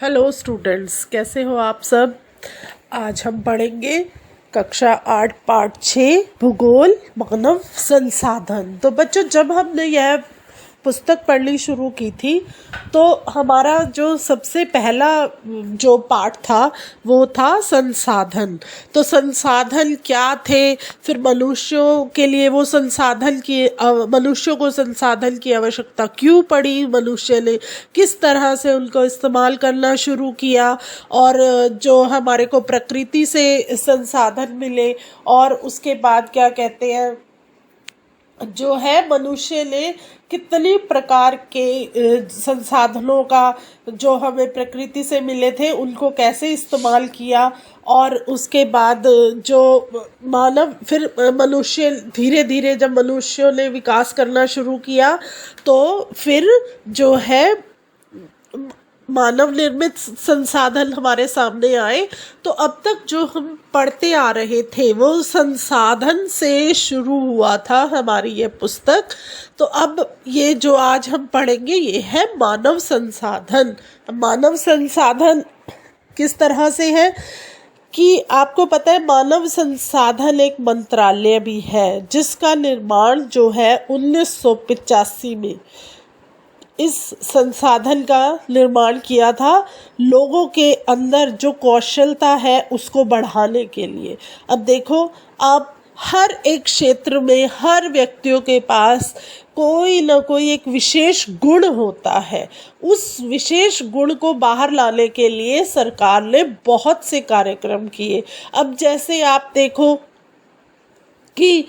Hello students, कैसे हो आप सब। आज हम पढ़ेंगे कक्षा 8 पाठ 6 भूगोल मानव संसाधन। तो बच्चों, जब हमने यह पुस्तक पढ़नी शुरू की थी तो हमारा जो सबसे पहला जो पाठ था वो था संसाधन। तो संसाधन क्या थे, फिर मनुष्यों के लिए वो संसाधन की मनुष्यों को संसाधन की आवश्यकता क्यों पड़ी, मनुष्य ने किस तरह से उनको इस्तेमाल करना शुरू किया, और जो हमारे को प्रकृति से संसाधन मिले, और उसके बाद क्या कहते हैं जो है मनुष्य ने कितनी प्रकार के संसाधनों का जो हमें प्रकृति से मिले थे उनको कैसे इस्तेमाल किया, और उसके बाद जो मानव फिर मनुष्य धीरे धीरे जब मनुष्यों ने विकास करना शुरू किया तो फिर जो है मानव निर्मित संसाधन हमारे सामने आए। तो अब तक जो हम पढ़ते आ रहे थे वो संसाधन से शुरू हुआ था हमारी ये पुस्तक। तो अब ये जो आज हम पढ़ेंगे ये है मानव संसाधन। मानव संसाधन किस तरह से है कि आपको पता है मानव संसाधन एक मंत्रालय भी है जिसका निर्माण जो है 1985 में इस संसाधन का निर्माण किया था, लोगों के अंदर जो कौशलता है उसको बढ़ाने के लिए। अब देखो, आप हर एक क्षेत्र में हर व्यक्तियों के पास कोई ना कोई एक विशेष गुण होता है। उस विशेष गुण को बाहर लाने के लिए सरकार ने बहुत से कार्यक्रम किए। अब जैसे आप देखो कि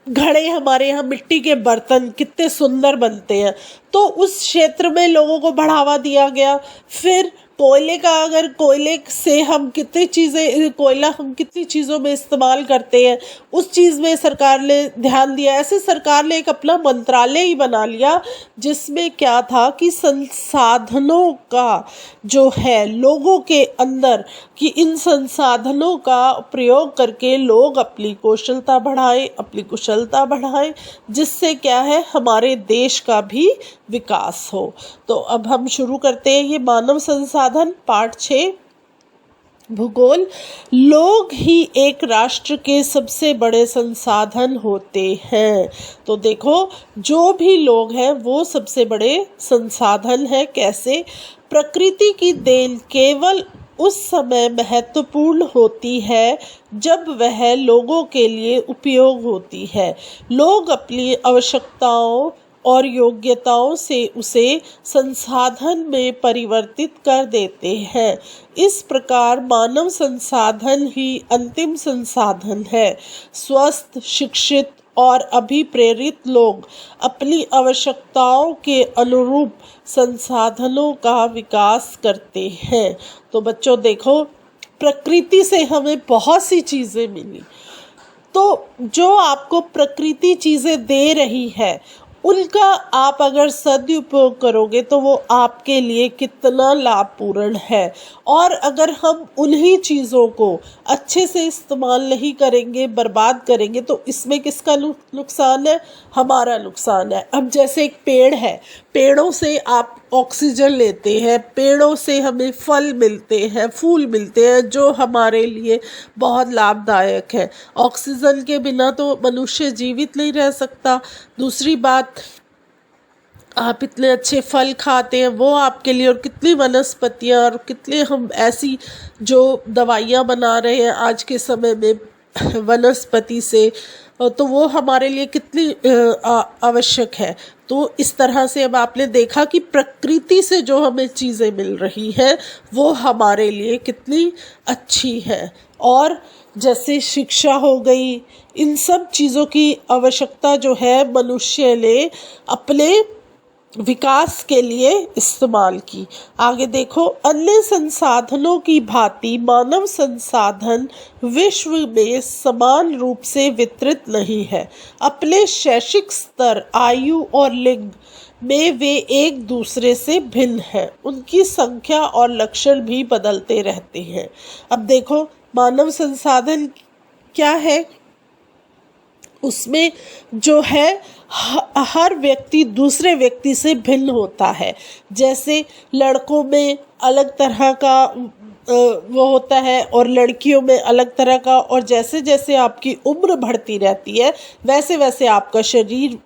घड़े हमारे यहाँ मिट्टी के बर्तन कितने सुंदर बनते हैं, तो उस क्षेत्र में लोगों को बढ़ावा दिया गया। फिर कोयले का, अगर कोयले से हम कितनी चीज़ें, कोयला हम कितनी चीज़ों में इस्तेमाल करते हैं, उस चीज़ में सरकार ने ध्यान दिया। ऐसे सरकार ने एक अपना मंत्रालय ही बना लिया जिसमें क्या था कि संसाधनों का जो है लोगों के अंदर, कि इन संसाधनों का प्रयोग करके लोग अपनी कुशलता बढ़ाएं, जिससे क्या है हमारे देश का भी विकास हो। तो अब हम शुरू करते हैं ये मानव संसाधन पाठ 6 भूगोल। लोग ही एक राष्ट्र के सबसे बड़े संसाधन होते हैं। तो देखो, जो भी लोग हैं वो सबसे बड़े संसाधन है। कैसे? प्रकृति की देन केवल उस समय महत्वपूर्ण होती है जब वह लोगों के लिए उपयोग होती है। लोग अपनी आवश्यकताओं और योग्यताओं से उसे संसाधन में परिवर्तित कर देते हैं। इस प्रकार मानव संसाधन ही अंतिम संसाधन है। स्वस्थ, शिक्षित और अभिप्रेरित लोग अपनी आवश्यकताओं के अनुरूप संसाधनों का विकास करते हैं। तो बच्चों देखो, प्रकृति से हमें बहुत सी चीज़ें मिली, तो जो आपको प्रकृति चीज़ें दे रही है उनका आप अगर सदुपयोग करोगे तो वो आपके लिए कितना लाभपूर्ण है। और अगर हम उन्हीं चीज़ों को अच्छे से इस्तेमाल नहीं करेंगे, बर्बाद करेंगे, तो इसमें किसका नुकसान है? हमारा नुकसान है। अब जैसे एक पेड़ है, पेड़ों से आप ऑक्सीजन लेते हैं, पेड़ों से हमें फल मिलते हैं, फूल मिलते हैं जो हमारे लिए बहुत लाभदायक है। ऑक्सीजन के बिना तो मनुष्य जीवित नहीं रह सकता। दूसरी बात, आप इतने अच्छे फल खाते हैं वो आपके लिए, और कितनी वनस्पतियाँ और कितने हम ऐसी जो दवाइयाँ बना रहे हैं आज के समय में वनस्पति से, तो वो हमारे लिए कितनी आवश्यक है। तो इस तरह से अब आपने देखा कि प्रकृति से जो हमें चीज़ें मिल रही हैं वो हमारे लिए कितनी अच्छी है। और जैसे शिक्षा हो गई, इन सब चीज़ों की आवश्यकता जो है मनुष्य ने अपने विकास के लिए इस्तेमाल की। आगे देखो, अन्य संसाधनों की भांति मानव संसाधन विश्व में समान रूप से वितरित नहीं है। अपने शैक्षिक स्तर, आयु और लिंग में वे एक दूसरे से भिन्न हैं। उनकी संख्या और लक्षण भी बदलते रहते हैं। अब देखो, मानव संसाधन क्या है? उसमें जो है हर व्यक्ति दूसरे व्यक्ति से भिन्न होता है। जैसे लड़कों में अलग तरह का वो होता है और लड़कियों में अलग तरह का, और जैसे जैसे आपकी उम्र बढ़ती रहती है वैसे वैसे आपका शरीर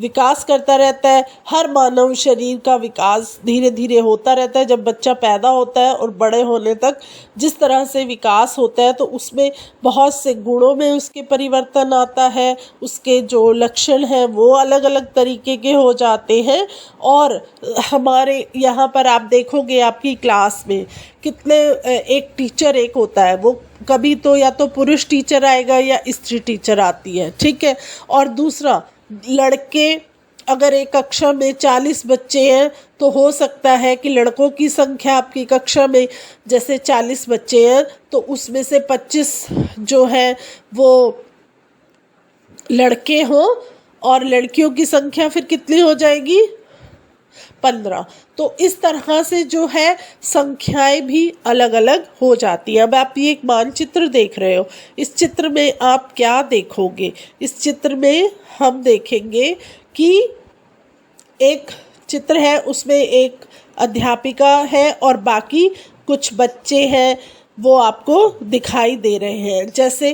विकास करता रहता है। हर मानव शरीर का विकास धीरे धीरे होता रहता है। जब बच्चा पैदा होता है और बड़े होने तक जिस तरह से विकास होता है तो उसमें बहुत से गुणों में उसके परिवर्तन आता है, उसके जो लक्षण हैं वो अलग अलग तरीके के हो जाते हैं। और हमारे यहाँ पर आप देखोगे आपकी क्लास में कितने एक टीचर एक होता है, वो कभी तो या तो पुरुष टीचर आएगा या स्त्री टीचर आती है, ठीक है। और दूसरा, लड़के अगर एक कक्षा में 40 बच्चे हैं तो हो सकता है कि लड़कों की संख्या आपकी कक्षा में जैसे 40 बच्चे हैं तो उसमें से 25 जो है वो लड़के हों, और लड़कियों की संख्या फिर कितनी हो जाएगी? 15। तो इस तरह से जो है संख्याएं भी अलग अलग हो जाती है। अब आप ये एक मानचित्र देख रहे हो, इस चित्र में आप क्या देखोगे? इस चित्र में हम देखेंगे कि एक चित्र है, उसमें एक अध्यापिका है और बाकी कुछ बच्चे हैं वो आपको दिखाई दे रहे हैं। जैसे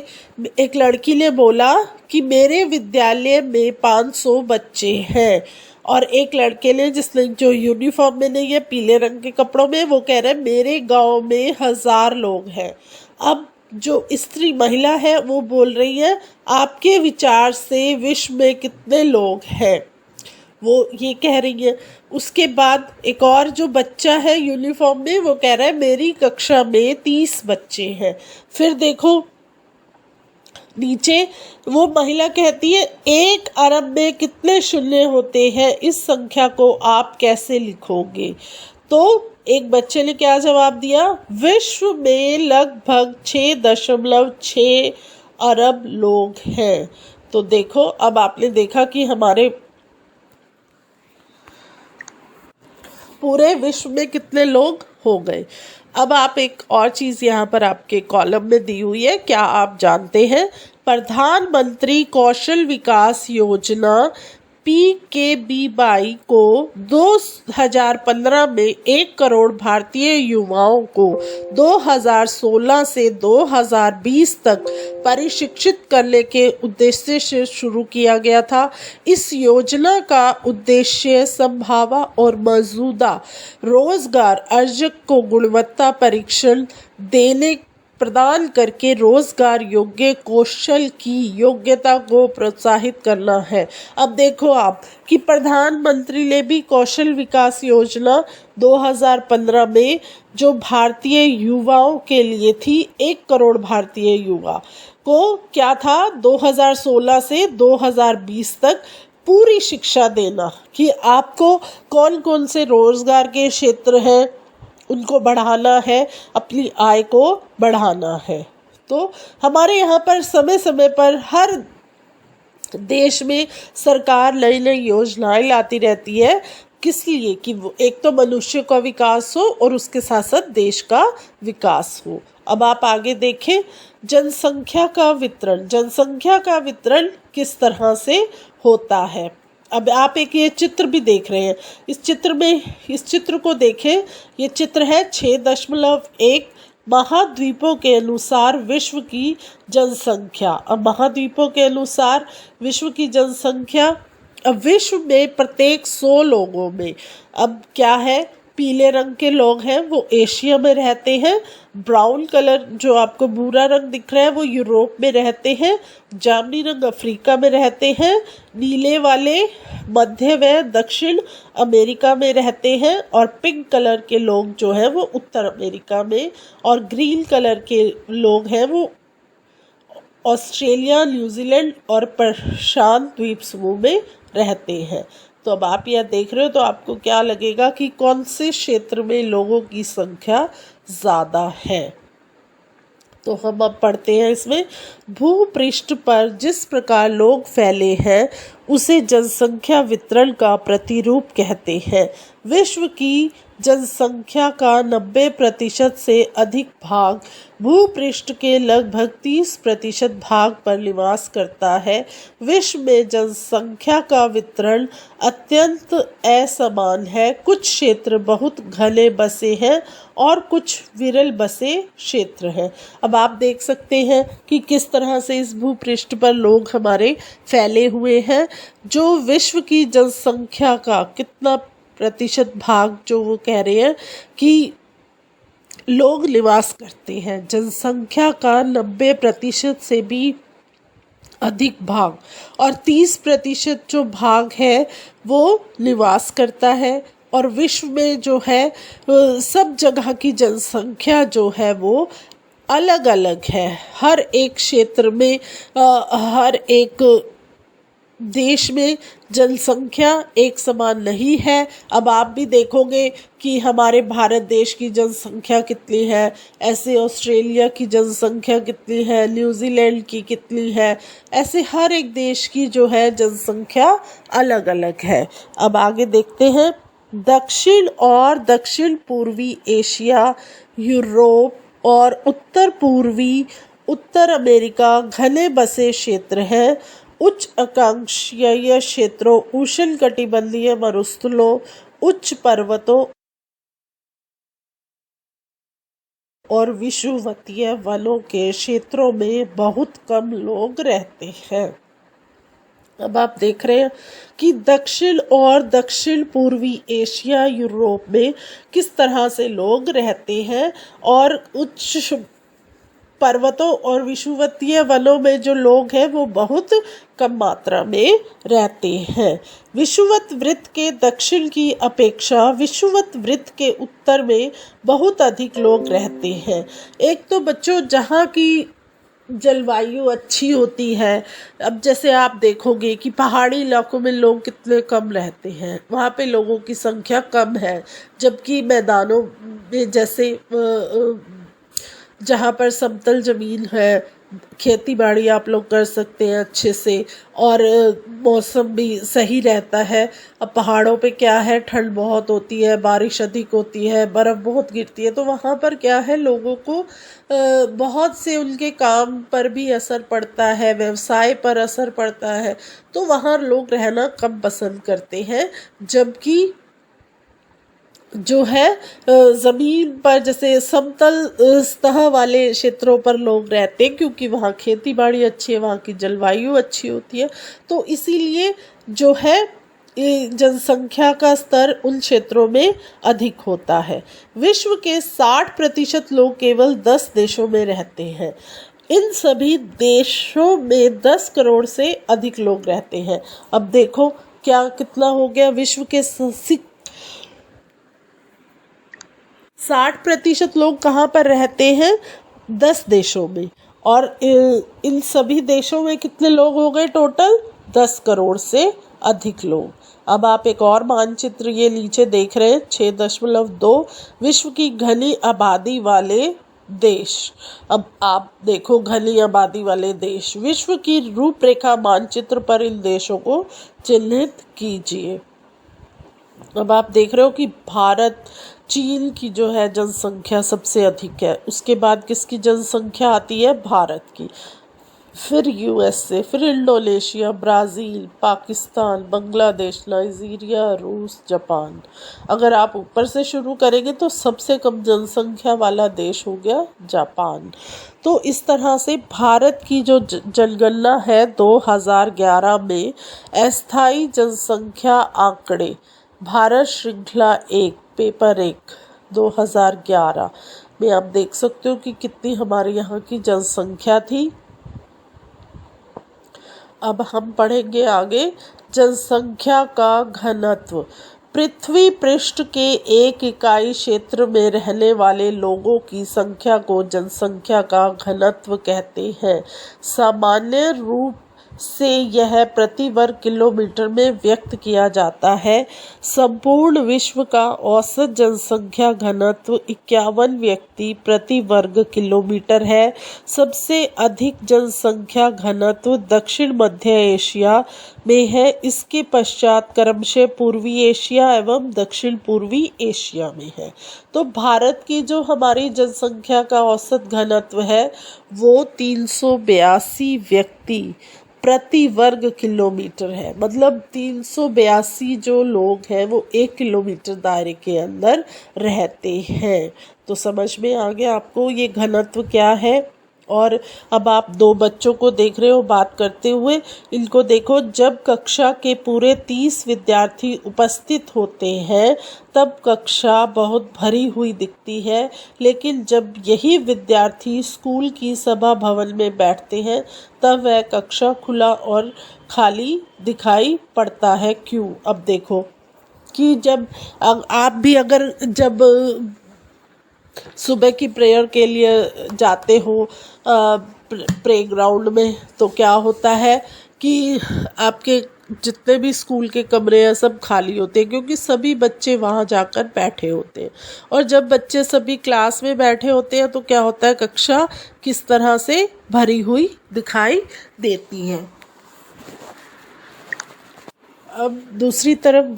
एक लड़की ने बोला कि मेरे विद्यालय में 500 बच्चे हैं, और एक लड़के ने जिसने जो यूनिफॉर्म में नहीं है पीले रंग के कपड़ों में, वो कह रहे हैं मेरे गांव में 1000 लोग हैं। अब जो स्त्री महिला है वो बोल रही है आपके विचार से विश्व में कितने लोग हैं, वो ये कह रही है। उसके बाद एक और जो बच्चा है यूनिफॉर्म में वो कह रहा है मेरी कक्षा में 30 बच्चे हैं। फिर देखो नीचे वो महिला कहती है 1 अरब में कितने शून्य होते हैं, इस संख्या को आप कैसे लिखोगे? तो एक बच्चे ने क्या जवाब दिया? विश्व में लगभग 6.6 अरब लोग हैं। तो देखो अब आपने देखा कि हमारे पूरे विश्व में कितने लोग हो गए। अब आप एक और चीज़ यहाँ पर आपके कॉलम में दी हुई है, क्या आप जानते हैं प्रधानमंत्री कौशल विकास योजना PKBY को 2015 में 1 करोड़ भारतीय युवाओं को 2016 से 2020 तक प्रशिक्षित करने के उद्देश्य से शुरू किया गया था। इस योजना का उद्देश्य संभावना और मौजूदा रोजगार अर्जक को गुणवत्ता परीक्षण प्रदान करके रोजगार योग्य कौशल की योग्यता को प्रोत्साहित करना है। अब देखो आप कि प्रधानमंत्री ने भी कौशल विकास योजना 2015 में जो भारतीय युवाओं के लिए थी, 1 करोड़ भारतीय युवा को क्या था 2016 से 2020 तक पूरी शिक्षा देना कि आपको कौन कौन से रोजगार के क्षेत्र हैं उनको बढ़ाना है, अपनी आय को बढ़ाना है। तो हमारे यहाँ पर समय समय पर हर देश में सरकार नई नई योजनाएं लाती रहती है, किस लिए कि वो एक तो मनुष्य का विकास हो और उसके साथ साथ देश का विकास हो। अब आप आगे देखें जनसंख्या का वितरण। जनसंख्या का वितरण किस तरह से होता है? अब आप एक ये चित्र भी देख रहे हैं, इस चित्र को देखें। ये चित्र है 6.1 महाद्वीपों के अनुसार विश्व की जनसंख्या। अब महाद्वीपों के अनुसार विश्व की जनसंख्या, अब विश्व में प्रत्येक 100 लोगों में अब क्या है, पीले रंग के लोग हैं वो एशिया में रहते हैं, ब्राउन कलर जो आपको भूरा रंग दिख रहा है वो यूरोप में रहते हैं, जामुनी रंग अफ्रीका में रहते हैं, नीले वाले मध्य व दक्षिण अमेरिका में रहते हैं, और पिंक कलर के लोग जो हैं वो उत्तर अमेरिका में, और ग्रीन कलर के लोग हैं वो ऑस्ट्रेलिया, न्यूजीलैंड और प्रशांत द्वीप समूह में रहते हैं। तो अब आप यह देख रहे हो तो आपको क्या लगेगा कि कौन से क्षेत्र में लोगों की संख्या ज़्यादा है? तो हम अब पढ़ते हैं इसमें, भूपृष्ठ पर जिस प्रकार लोग फैले हैं उसे जनसंख्या वितरण का प्रतिरूप कहते हैं। विश्व की जनसंख्या का 90% से अधिक भाग भूपृष्ठ के लगभग 30% भाग पर निवास करता है। विश्व में जनसंख्या का वितरण अत्यंत असमान है। कुछ क्षेत्र बहुत घने बसे हैं और कुछ विरल बसे क्षेत्र हैं। अब आप देख सकते हैं कि किस तरह से इस भूपृष्ठ पर लोग हमारे फैले हुए हैं। जो विश्व की जनसंख्या का कितना प्रतिशत भाग, जो वो कह रहे हैं कि लोग निवास करते हैं, जनसंख्या का 90% से भी अधिक भाग और 30% जो भाग है वो निवास करता है। और विश्व में जो है सब जगह की जनसंख्या जो है वो अलग अलग है। हर एक क्षेत्र में हर एक देश में जनसंख्या एक समान नहीं है। अब आप भी देखोगे कि हमारे भारत देश की जनसंख्या कितनी है, ऐसे ऑस्ट्रेलिया की जनसंख्या कितनी है, न्यूजीलैंड की कितनी है, ऐसे हर एक देश की जो है जनसंख्या अलग अलग है। अब आगे देखते हैं। दक्षिण और दक्षिण पूर्वी एशिया, यूरोप और उत्तर पूर्वी उत्तर अमेरिका घने बसे क्षेत्र हैं। उच्च आकांक्षीय क्षेत्रों, उष्णकटिबंधीय मरुस्थलों, उच्च पर्वतों और विषुवतीय वनों के क्षेत्रों में बहुत कम लोग रहते हैं। अब आप देख रहे हैं कि दक्षिण और दक्षिण पूर्वी एशिया, यूरोप में किस तरह से लोग रहते हैं और उच्च पर्वतों और विषुवतीय वनों में जो लोग हैं वो बहुत कम मात्रा में रहते हैं। विषुवत वृत्त के दक्षिण की अपेक्षा विषुवत वृत्त के उत्तर में बहुत अधिक लोग रहते हैं। एक तो बच्चों जहाँ की जलवायु अच्छी होती है, अब जैसे आप देखोगे कि पहाड़ी इलाकों में लोग कितने कम रहते हैं, वहाँ पे लोगों की संख्या कम है, जबकि मैदानों में जैसे जहाँ पर समतल ज़मीन है, खेती बाड़ी आप लोग कर सकते हैं अच्छे से और मौसम भी सही रहता है। अब पहाड़ों पे क्या है, ठंड बहुत होती है, बारिश अधिक होती है, बर्फ़ बहुत गिरती है, तो वहाँ पर क्या है लोगों को बहुत से उनके काम पर भी असर पड़ता है, व्यवसाय पर असर पड़ता है, तो वहाँ लोग रहना कम पसंद करते हैं। जबकि जो है ज़मीन पर जैसे समतल सतह वाले क्षेत्रों पर लोग रहते हैं, क्योंकि वहाँ खेती बाड़ी अच्छी है, वहाँ की जलवायु अच्छी होती है, तो इसीलिए जो है जनसंख्या का स्तर उन क्षेत्रों में अधिक होता है। विश्व के 60% लोग केवल 10 देशों में रहते हैं। इन सभी देशों में 10 करोड़ से अधिक लोग रहते हैं। अब देखो क्या कितना हो गया, विश्व के 60% लोग कहाँ पर रहते हैं, 10 देशों में, और इन सभी देशों में कितने लोग हो गए टोटल, 10 करोड़ से अधिक लोग। अब आप एक और मानचित्र ये नीचे देख रहे हैं 6.2 विश्व की घनी आबादी वाले देश। अब आप देखो घनी आबादी वाले देश, विश्व की रूपरेखा मानचित्र पर इन देशों को चिन्हित कीजिए। अब आप देख रहे हो कि भारत, चीन की जो है जनसंख्या सबसे अधिक है, उसके बाद किसकी जनसंख्या आती है, भारत की, फिर यूएसए, फिर Indonesia, Brazil, Pakistan, Bangladesh, Nigeria, रूस, जापान। अगर आप ऊपर से शुरू करेंगे तो सबसे कम जनसंख्या वाला देश हो गया जापान। तो इस तरह से भारत की जो जनगणना है 2011 में अस्थायी जनसंख्या आंकड़े, भारत श्रृंखला 1 पेपर 1 2011 में आप देख सकते हो कि कितनी हमारे यहाँ की जनसंख्या थी। अब हम पढ़ेंगे आगे जनसंख्या का घनत्व। पृथ्वी पृष्ठ के एक इकाई क्षेत्र में रहने वाले लोगों की संख्या को जनसंख्या का घनत्व कहते हैं। सामान्य रूप से यह प्रति वर्ग किलोमीटर में व्यक्त किया जाता है। संपूर्ण विश्व का औसत जनसंख्या घनत्व 51 व्यक्ति प्रति वर्ग किलोमीटर है। सबसे अधिक जनसंख्या घनत्व दक्षिण मध्य एशिया में है। इसके पश्चात क्रमशः पूर्वी एशिया एवं दक्षिण पूर्वी एशिया में है। तो भारत की जो हमारी जनसंख्या का औसत घनत्व है वो 382 व्यक्ति प्रति वर्ग किलोमीटर है। मतलब 382 जो लोग हैं वो 1 किलोमीटर दायरे के अंदर रहते हैं। तो समझ में आ गया आपको ये घनत्व क्या है। और अब आप दो बच्चों को देख रहे हो बात करते हुए। इनको देखो, जब कक्षा के पूरे 30 विद्यार्थी उपस्थित होते हैं तब कक्षा बहुत भरी हुई दिखती है, लेकिन जब यही विद्यार्थी स्कूल की सभा भवन में बैठते हैं तब वह कक्षा खुला और खाली दिखाई पड़ता है। क्यों? अब देखो कि जब आप भी अगर जब सुबह की प्रेयर के लिए जाते हो प्ले ग्राउंड में, तो क्या होता है कि आपके जितने भी स्कूल के कमरे हैं सब खाली होते हैं, क्योंकि सभी बच्चे वहाँ जाकर बैठे होते हैं। और जब बच्चे सभी क्लास में बैठे होते हैं तो क्या होता है, कक्षा किस तरह से भरी हुई दिखाई देती है। अब दूसरी तरफ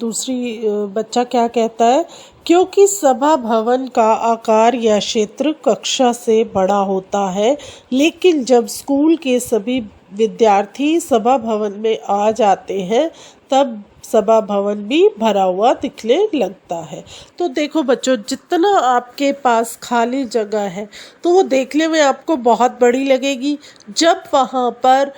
बच्चा क्या कहता है, क्योंकि सभा भवन का आकार या क्षेत्र कक्षा से बड़ा होता है, लेकिन जब स्कूल के सभी विद्यार्थी सभा भवन में आ जाते हैं तब सभा भवन भी भरा हुआ दिखने लगता है। तो देखो बच्चों, जितना आपके पास खाली जगह है तो वो देखने में आपको बहुत बड़ी लगेगी। जब वहाँ पर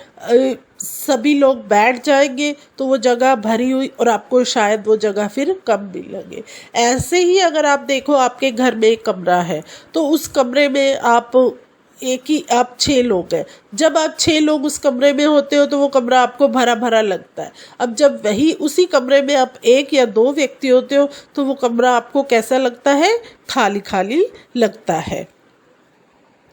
सभी लोग बैठ जाएंगे तो वो जगह भरी हुई और आपको शायद वो जगह फिर कम भी लगे। ऐसे ही अगर आप देखो, आपके घर में एक कमरा है तो उस कमरे में आप 6 लोग हैं। जब आप 6 लोग उस कमरे में होते हो तो वो कमरा आपको भरा भरा लगता है। अब जब उसी कमरे में आप 1 या 2 व्यक्ति होते हो तो वो कमरा आपको कैसा लगता है, खाली खाली लगता है।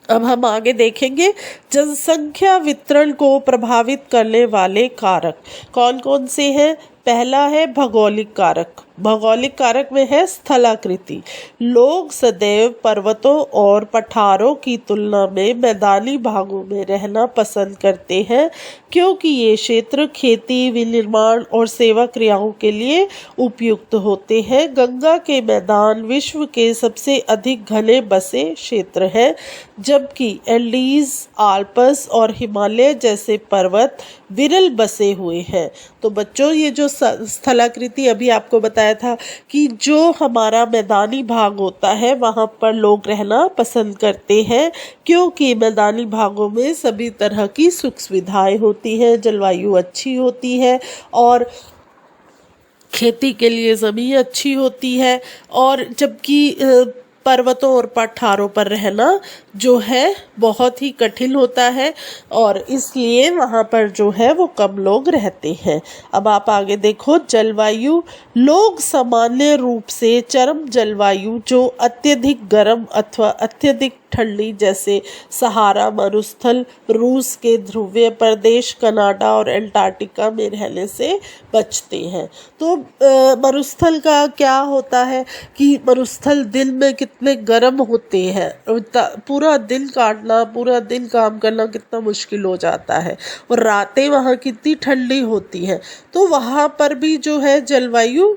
अब हम आगे देखेंगे जनसंख्या वितरण को प्रभावित करने वाले कारक कौन कौन से हैं। पहला है भौगोलिक कारक। भौगोलिक कारक में है स्थलाकृति। लोग सदैव पर्वतों और पठारों की तुलना में मैदानी भागों में रहना पसंद करते हैं, क्योंकि ये क्षेत्र खेती, विनिर्माण और सेवा क्रियाओं के लिए उपयुक्त होते हैं। गंगा के मैदान विश्व के सबसे अधिक घने बसे क्षेत्र हैं, जबकि एंडीज, आल्प्स और हिमालय जैसे पर्वत विरल बसे हुए हैं। तो बच्चों, ये जो स्थलाकृति अभी आपको बताया था कि जो हमारा मैदानी भाग होता है वहाँ पर लोग रहना पसंद करते हैं, क्योंकि मैदानी भागों में सभी तरह की सुख सुविधाएं होती हैं, जलवायु अच्छी होती है और खेती के लिए ज़मीन अच्छी होती है। और जबकि पर्वतों और पठारों पर रहना जो है बहुत ही कठिन होता है और इसलिए वहाँ पर जो है वो कम लोग रहते हैं। अब आप आगे देखो, जलवायु। लोग सामान्य रूप से चरम जलवायु जो अत्यधिक गर्म अथवा अत्यधिक ठंडी जैसे सहारा मरुस्थल, रूस के ध्रुवीय प्रदेश, कनाडा और एंटार्क्टिका में रहने से बचते हैं। तो मरुस्थल का क्या होता है कि मरुस्थल दिन में कितने गर्म होते हैं, पूरा दिन काटना, पूरा दिन काम करना कितना मुश्किल हो जाता है और रातें वहाँ कितनी ठंडी होती हैं। तो वहाँ पर भी जो है जलवायु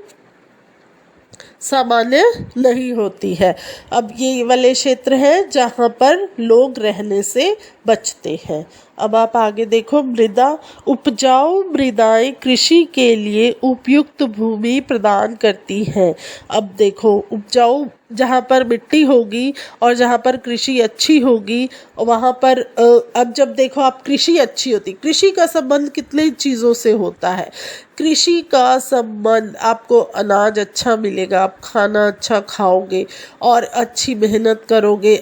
सामान्य नहीं होती है। अब ये वाले क्षेत्र हैं जहाँ पर लोग रहने से बचते हैं। अब आप आगे देखो, मृदा। उपजाऊ मृदाएं कृषि के लिए उपयुक्त भूमि प्रदान करती हैं। अब देखो, उपजाऊ जहाँ पर मिट्टी होगी और जहाँ पर कृषि अच्छी होगी वहाँ पर अब जब देखो आप कृषि अच्छी होती, कृषि का संबंध कितने चीज़ों से होता है। कृषि का संबंध, आपको अनाज अच्छा मिलेगा, आप खाना अच्छा खाओगे और अच्छी मेहनत करोगे,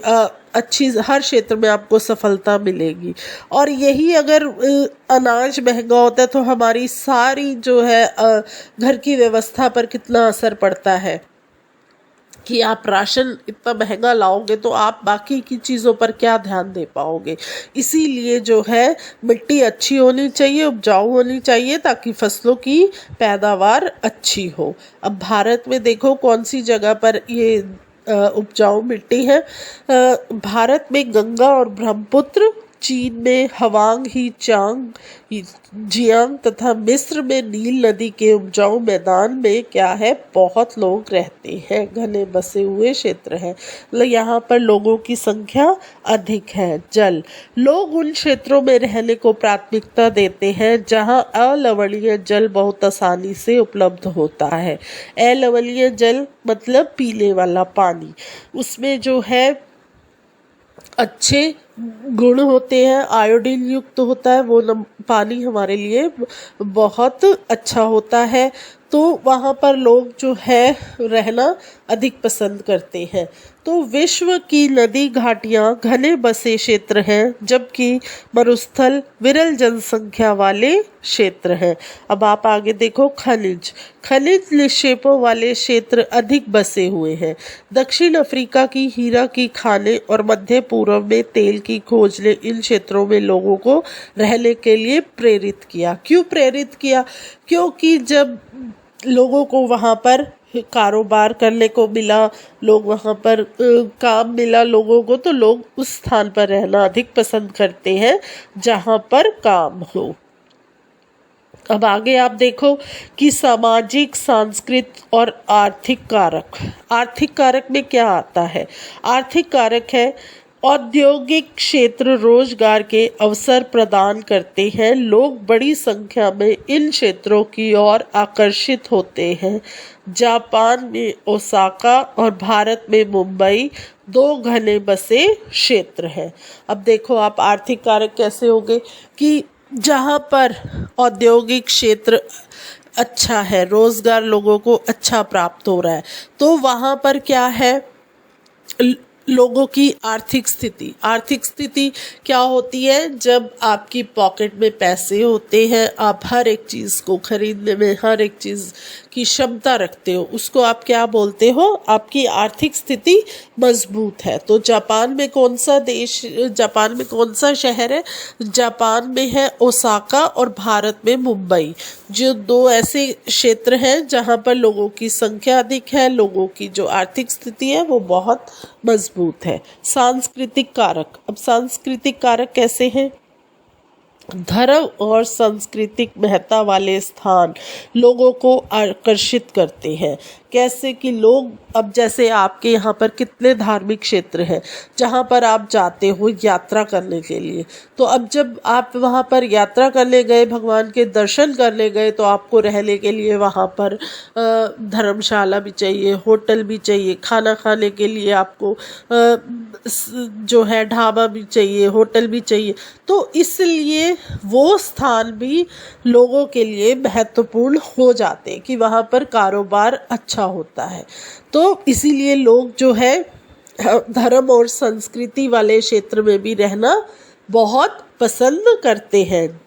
अच्छी हर क्षेत्र में आपको सफलता मिलेगी। और यही अगर अनाज महंगा होता है तो हमारी सारी जो है घर की व्यवस्था पर कितना असर पड़ता है। कि आप राशन इतना महंगा लाओगे तो आप बाकी की चीज़ों पर क्या ध्यान दे पाओगे। इसीलिए जो है मिट्टी अच्छी होनी चाहिए, उपजाऊ होनी चाहिए, ताकि फसलों की पैदावार अच्छी हो। अब भारत में देखो कौन सी जगह पर ये उपजाऊ मिट्टी है। भारत में गंगा और ब्रह्मपुत्र, चीन में हवांग ही चांग जियांग तथा मिस्र में नील नदी के उपजाऊ मैदान में क्या है, बहुत लोग रहते हैं, घने बसे हुए क्षेत्र हैं, मतलब यहाँ पर लोगों की संख्या अधिक है। जल, लोग उन क्षेत्रों में रहने को प्राथमिकता देते हैं जहाँ अलवणीय जल बहुत आसानी से उपलब्ध होता है। अलवणीय जल मतलब पीने वाला पानी, उसमें जो है अच्छे गुण होते हैं, आयोडीन युक्त होता है, वो पानी हमारे लिए बहुत अच्छा होता है। तो वहाँ पर लोग जो है रहना अधिक पसंद करते हैं। तो विश्व की नदी घाटियाँ घने बसे क्षेत्र हैं, जबकि मरुस्थल विरल जनसंख्या वाले क्षेत्र हैं। अब आप आगे देखो, खनिज, खनिज निक्षेपों वाले क्षेत्र अधिक बसे हुए हैं। दक्षिण अफ्रीका की हीरा की खानें और मध्य पूर्व में तेल की खोज ने इन क्षेत्रों में लोगों को रहने के लिए प्रेरित किया। क्यों प्रेरित किया? क्योंकि जब लोगों को वहाँ पर कारोबार करने को मिला, लोग वहाँ पर काम मिला लोगों को, तो लोग उस स्थान पर रहना अधिक पसंद करते हैं जहाँ पर काम हो। अब आगे आप देखो कि सामाजिक, सांस्कृतिक और आर्थिक कारक। आर्थिक कारक में क्या आता है? आर्थिक कारक है औद्योगिक क्षेत्र रोजगार के अवसर प्रदान करते हैं। लोग बड़ी संख्या में इन क्षेत्रों की ओर आकर्षित होते हैं। जापान में ओसाका और भारत में मुंबई दो घने बसे क्षेत्र हैं। अब देखो आप आर्थिक कारक कैसे होंगे कि जहाँ पर औद्योगिक क्षेत्र अच्छा है, रोजगार लोगों को अच्छा प्राप्त हो रहा है, तो वहाँ पर क्या है, लोगों की आर्थिक स्थिति क्या होती है? जब आपकी पॉकेट में पैसे होते हैं, आप हर एक चीज़ को खरीदने में, हर एक चीज़ की क्षमता रखते हो, उसको आप क्या बोलते हो? आपकी आर्थिक स्थिति मजबूत है। तो जापान में कौन सा शहर है? जापान में है ओसाका और भारत में मुंबई, जो दो ऐसे क्षेत्र हैं जहाँ पर लोगों की संख्या अधिक है, लोगों की जो आर्थिक स्थिति है वो बहुत मजबूत है। सांस्कृतिक कारक, अब सांस्कृतिक कारक कैसे हैं? धर्म और सांस्कृतिक महत्ता वाले स्थान लोगों को आकर्षित करते हैं। कैसे कि लोग, अब जैसे आपके यहाँ पर कितने धार्मिक क्षेत्र हैं जहाँ पर आप जाते हो यात्रा करने के लिए, तो अब जब आप वहाँ पर यात्रा करने गए, भगवान के दर्शन करने गए, तो आपको रहने के लिए वहाँ पर धर्मशाला भी चाहिए, होटल भी चाहिए, खाना खाने के लिए आपको जो है ढाबा भी चाहिए, होटल भी चाहिए। तो इसलिए वो स्थान भी लोगों के लिए महत्वपूर्ण हो जाते हैं कि वहाँ पर कारोबार अच्छा होता है। तो इसीलिए लोग जो है धर्म और संस्कृति वाले क्षेत्र में भी रहना बहुत पसंद करते हैं।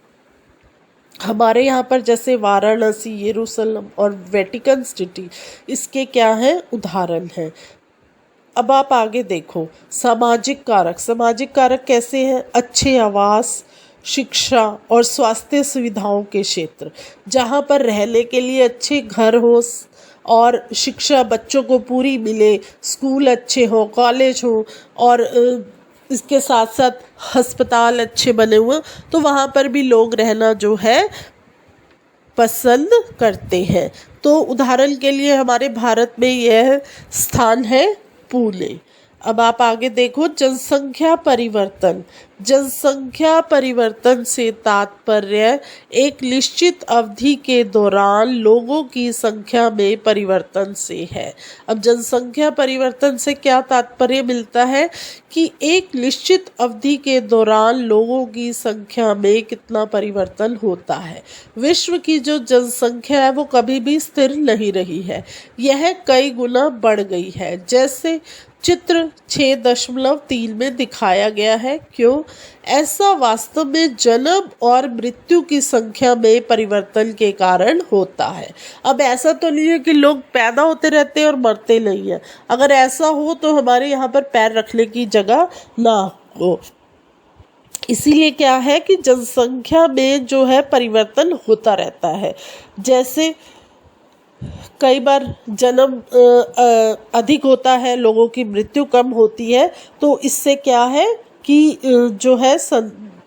हमारे यहाँ पर जैसे वाराणसी, यरूशलेम और वेटिकन सिटी इसके क्या हैं, उदाहरण हैं। अब आप आगे देखो सामाजिक कारक कैसे हैं? अच्छे आवास, शिक्षा और स्वास्थ्य सुविधाओं के क्षेत्र, जहाँ पर रहने के लिए अच्छे घर हो और शिक्षा बच्चों को पूरी मिले, स्कूल अच्छे हो, कॉलेज हो, और इसके साथ साथ अस्पताल अच्छे बने हुए, तो वहाँ पर भी लोग रहना जो है पसंद करते हैं। तो उदाहरण के लिए हमारे भारत में यह स्थान है पुणे। अब आप आगे देखो जनसंख्या परिवर्तन से तात्पर्य एक निश्चित अवधि के दौरान लोगों की संख्या में परिवर्तन से है। अब जनसंख्या परिवर्तन से क्या तात्पर्य मिलता है कि एक निश्चित अवधि के दौरान लोगों की संख्या में कितना परिवर्तन होता है। विश्व की जो जनसंख्या है वो कभी भी स्थिर नहीं रही है, यह कई गुना बढ़ गई है। जैसे चित्र 6.3 में दिखाया गया है। क्यों? ऐसा वास्तव में जन्म और मृत्यु की संख्या में परिवर्तन के कारण होता है। अब ऐसा तो नहीं है कि लोग पैदा होते रहते हैं और मरते नहीं हैं। अगर ऐसा हो तो हमारे यहाँ पर पैर रखने की जगह ना हो। इसीलिए क्या है कि जनसंख्या में जो है परिवर्तन होता रहता है। जैसे कई बार जन्म अधिक होता है, लोगों की मृत्यु कम होती है, तो इससे क्या है कि जो है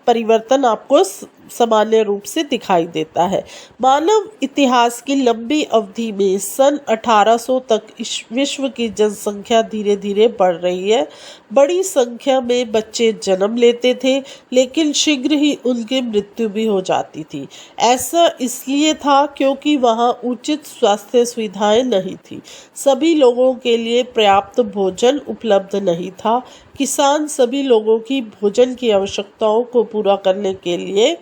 परिवर्तन आपको सामान्य रूप से दिखाई देता है। मानव इतिहास की लंबी अवधि में सन 1800 तक विश्व की जनसंख्या धीरे धीरे बढ़ रही है। बड़ी संख्या में बच्चे जन्म लेते थे, लेकिन शीघ्र ही उनकी मृत्यु भी हो जाती थी। ऐसा इसलिए था क्योंकि वहाँ उचित स्वास्थ्य सुविधाएं नहीं थी, सभी लोगों के लिए पर्याप्त भोजन उपलब्ध नहीं था। किसान सभी लोगों की भोजन की आवश्यकताओं को पूरा करने के लिए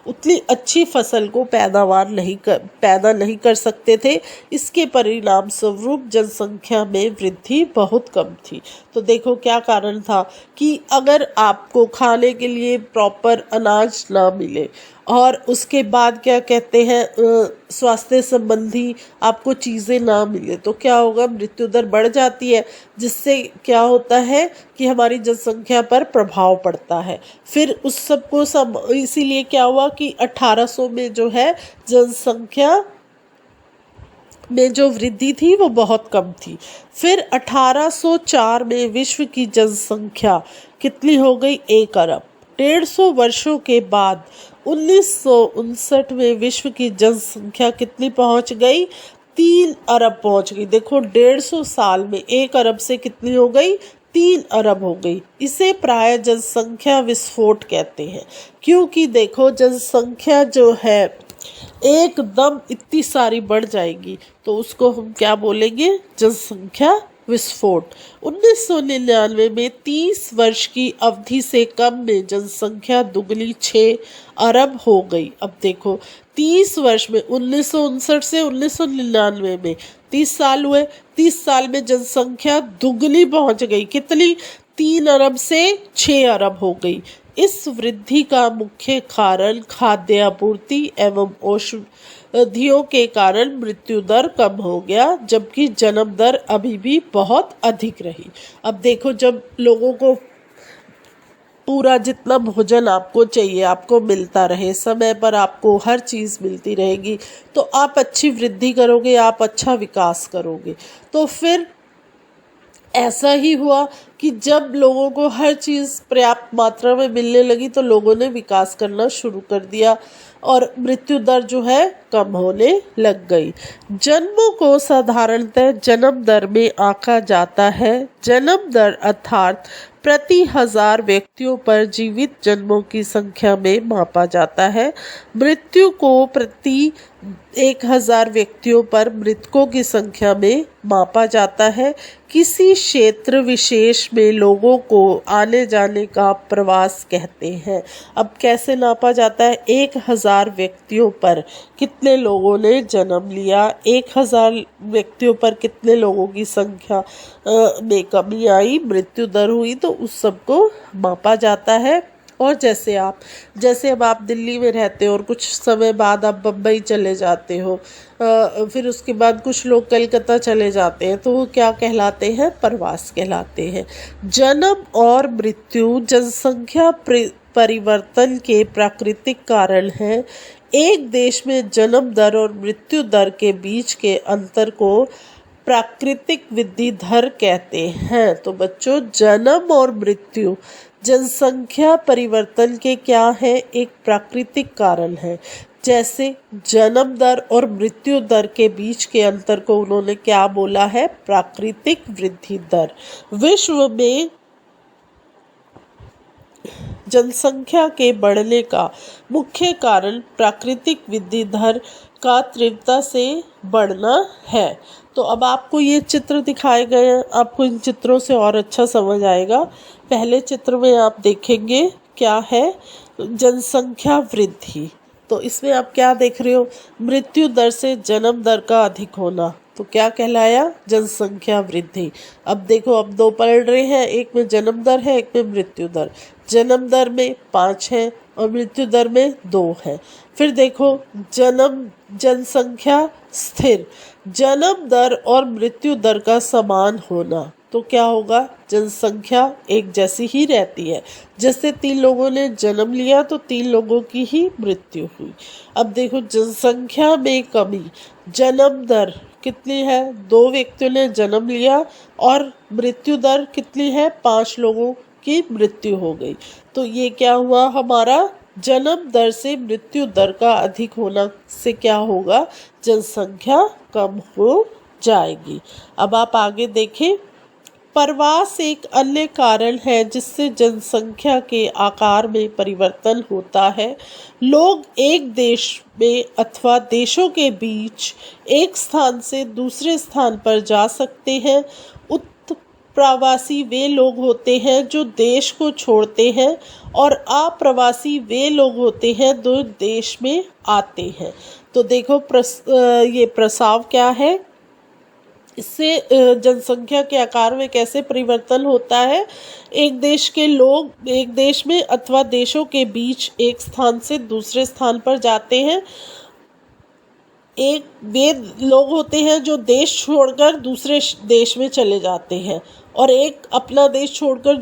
उतनी अच्छी फसल को पैदा नहीं कर सकते थे। इसके परिणाम स्वरूप जनसंख्या में वृद्धि बहुत कम थी। तो देखो क्या कारण था कि अगर आपको खाने के लिए प्रॉपर अनाज ना मिले और उसके बाद क्या कहते हैं स्वास्थ्य संबंधी आपको चीज़ें ना मिले तो क्या होगा? मृत्यु दर बढ़ जाती है, जिससे क्या होता है कि हमारी जनसंख्या पर प्रभाव पड़ता है। फिर उस सबको इसीलिए क्या हुआ कि 1800 में जो है जनसंख्या में जो वृद्धि थी वो बहुत कम थी। फिर 1804 में विश्व की जनसंख्या कितनी हो गई? 1 अरब। 150 वर्षों के बाद 1959 में विश्व की जनसंख्या कितनी पहुंच गई? 3 अरब पहुंच गई। देखो 150 साल में 1 अरब से कितनी हो गई? 3 अरब हो गई। इसे प्राय जनसंख्या विस्फोट कहते हैं, क्योंकि देखो जनसंख्या जो है एकदम इतनी सारी बढ़ जाएगी तो उसको हम क्या बोलेंगे? जनसंख्या विस्फोट। 1999 में 30 वर्ष की अवधि से कम में जनसंख्या दुगनी 6 अरब हो गई। अब देखो 30 वर्ष में 1959 से 1999 में 30 साल हुए, 30 साल में जनसंख्या दुगनी पहुंच गई। कितनी? 3 अरब से 6 अरब हो गई। इस वृद्धि का मुख्य कारण खाद्य आपूर्ति एवं औषधियों के कारण मृत्यु दर कम हो गया, जबकि जन्म दर अभी भी बहुत अधिक रही। अब देखो जब लोगों को पूरा जितना भोजन आपको चाहिए आपको मिलता रहे, समय पर आपको हर चीज़ मिलती रहेगी, तो आप अच्छी वृद्धि करोगे, आप अच्छा विकास करोगे। तो फिर ऐसा ही हुआ कि जब लोगों को हर चीज़ पर्याप्त मात्रा में मिलने लगी तो लोगों ने विकास करना शुरू कर दिया और मृत्यु दर जो है कम होने लग गई। जन्मों को साधारणतः जन्म दर में आंका जाता है। जन्म दर अर्थात प्रति 1000 व्यक्तियों पर जीवित जन्मों की संख्या में मापा जाता है। मृत्यु को प्रति 1000 व्यक्तियों पर मृतकों की संख्या में मापा जाता है। किसी क्षेत्र विशेष में लोगों को आने जाने का प्रवास कहते हैं। अब कैसे नापा जाता है? 1000 व्यक्तियों पर कितने लोगों ने जन्म लिया, 1000 व्यक्तियों पर कितने लोगों की संख्या में कमी आई, मृत्यु दर हुई, तो उस सब को मापा जाता है। और जैसे अब आप दिल्ली में रहते हो और कुछ समय बाद आप बम्बई चले जाते हो, फिर उसके बाद कुछ लोग कलकत्ता चले जाते हैं, तो वो क्या कहलाते हैं? प्रवास कहलाते हैं। जन्म और मृत्यु जनसंख्या परिवर्तन के प्राकृतिक कारण हैं। एक देश में जन्म दर और मृत्यु दर के बीच के अंतर को प्राकृतिक वृद्धि दर कहते हैं। तो बच्चों जन्म और मृत्यु जनसंख्या परिवर्तन के क्या है? एक प्राकृतिक कारण है। जैसे जन्म दर और मृत्यु दर के बीच के अंतर को उन्होंने क्या बोला है? प्राकृतिक वृद्धि दर। विश्व में जनसंख्या के बढ़ने का मुख्य कारण प्राकृतिक वृद्धि दर का तीव्रता से बढ़ना है। तो अब आपको ये चित्र दिखाए गए हैं, आपको इन चित्रों से और अच्छा समझ आएगा। पहले चित्र में आप देखेंगे क्या है? जनसंख्या वृद्धि। तो इसमें आप क्या देख रहे हो? मृत्यु दर से जन्म दर का अधिक होना। तो क्या कहलाया? जनसंख्या वृद्धि। अब देखो, अब दो पलट रहे हैं, एक में जन्म दर है, एक में मृत्यु दर। जन्म दर में 5 है और मृत्यु दर में 2 है। फिर देखो, जनसंख्या स्थिर, जन्म दर और मृत्यु दर का समान होना, तो क्या होगा? जनसंख्या एक जैसी ही रहती है। जैसे 3 लोगों ने जन्म लिया तो 3 लोगों की ही मृत्यु हुई। अब देखो, जनसंख्या में कमी, जन्म दर कितनी है? 2 व्यक्तियों ने जन्म लिया और मृत्यु दर कितनी है? 5 लोगों की मृत्यु हो गई। तो ये क्या हुआ हमारा? जन्म दर से मृत्यु दर का अधिक होना से क्या होगा? जनसंख्या कम हो जाएगी। अब आप आगे देखें, प्रवास एक अन्य कारण है जिससे जनसंख्या के आकार में परिवर्तन होता है। लोग एक देश में अथवा देशों के बीच एक स्थान से दूसरे स्थान पर जा सकते हैं। उत्प्रवासी वे लोग होते हैं जो देश को छोड़ते हैं और अप्रवासी वे लोग होते हैं जो देश में आते हैं। तो देखो, ये प्रस्ताव क्या है? इससे जनसंख्या के आकार में कैसे परिवर्तन होता है? एक देश के लोग एक देश में अथवा देशों के बीच एक स्थान से दूसरे स्थान पर जाते हैं। एक वे लोग होते हैं जो देश छोड़कर दूसरे देश में चले जाते हैं और एक अपना देश छोड़कर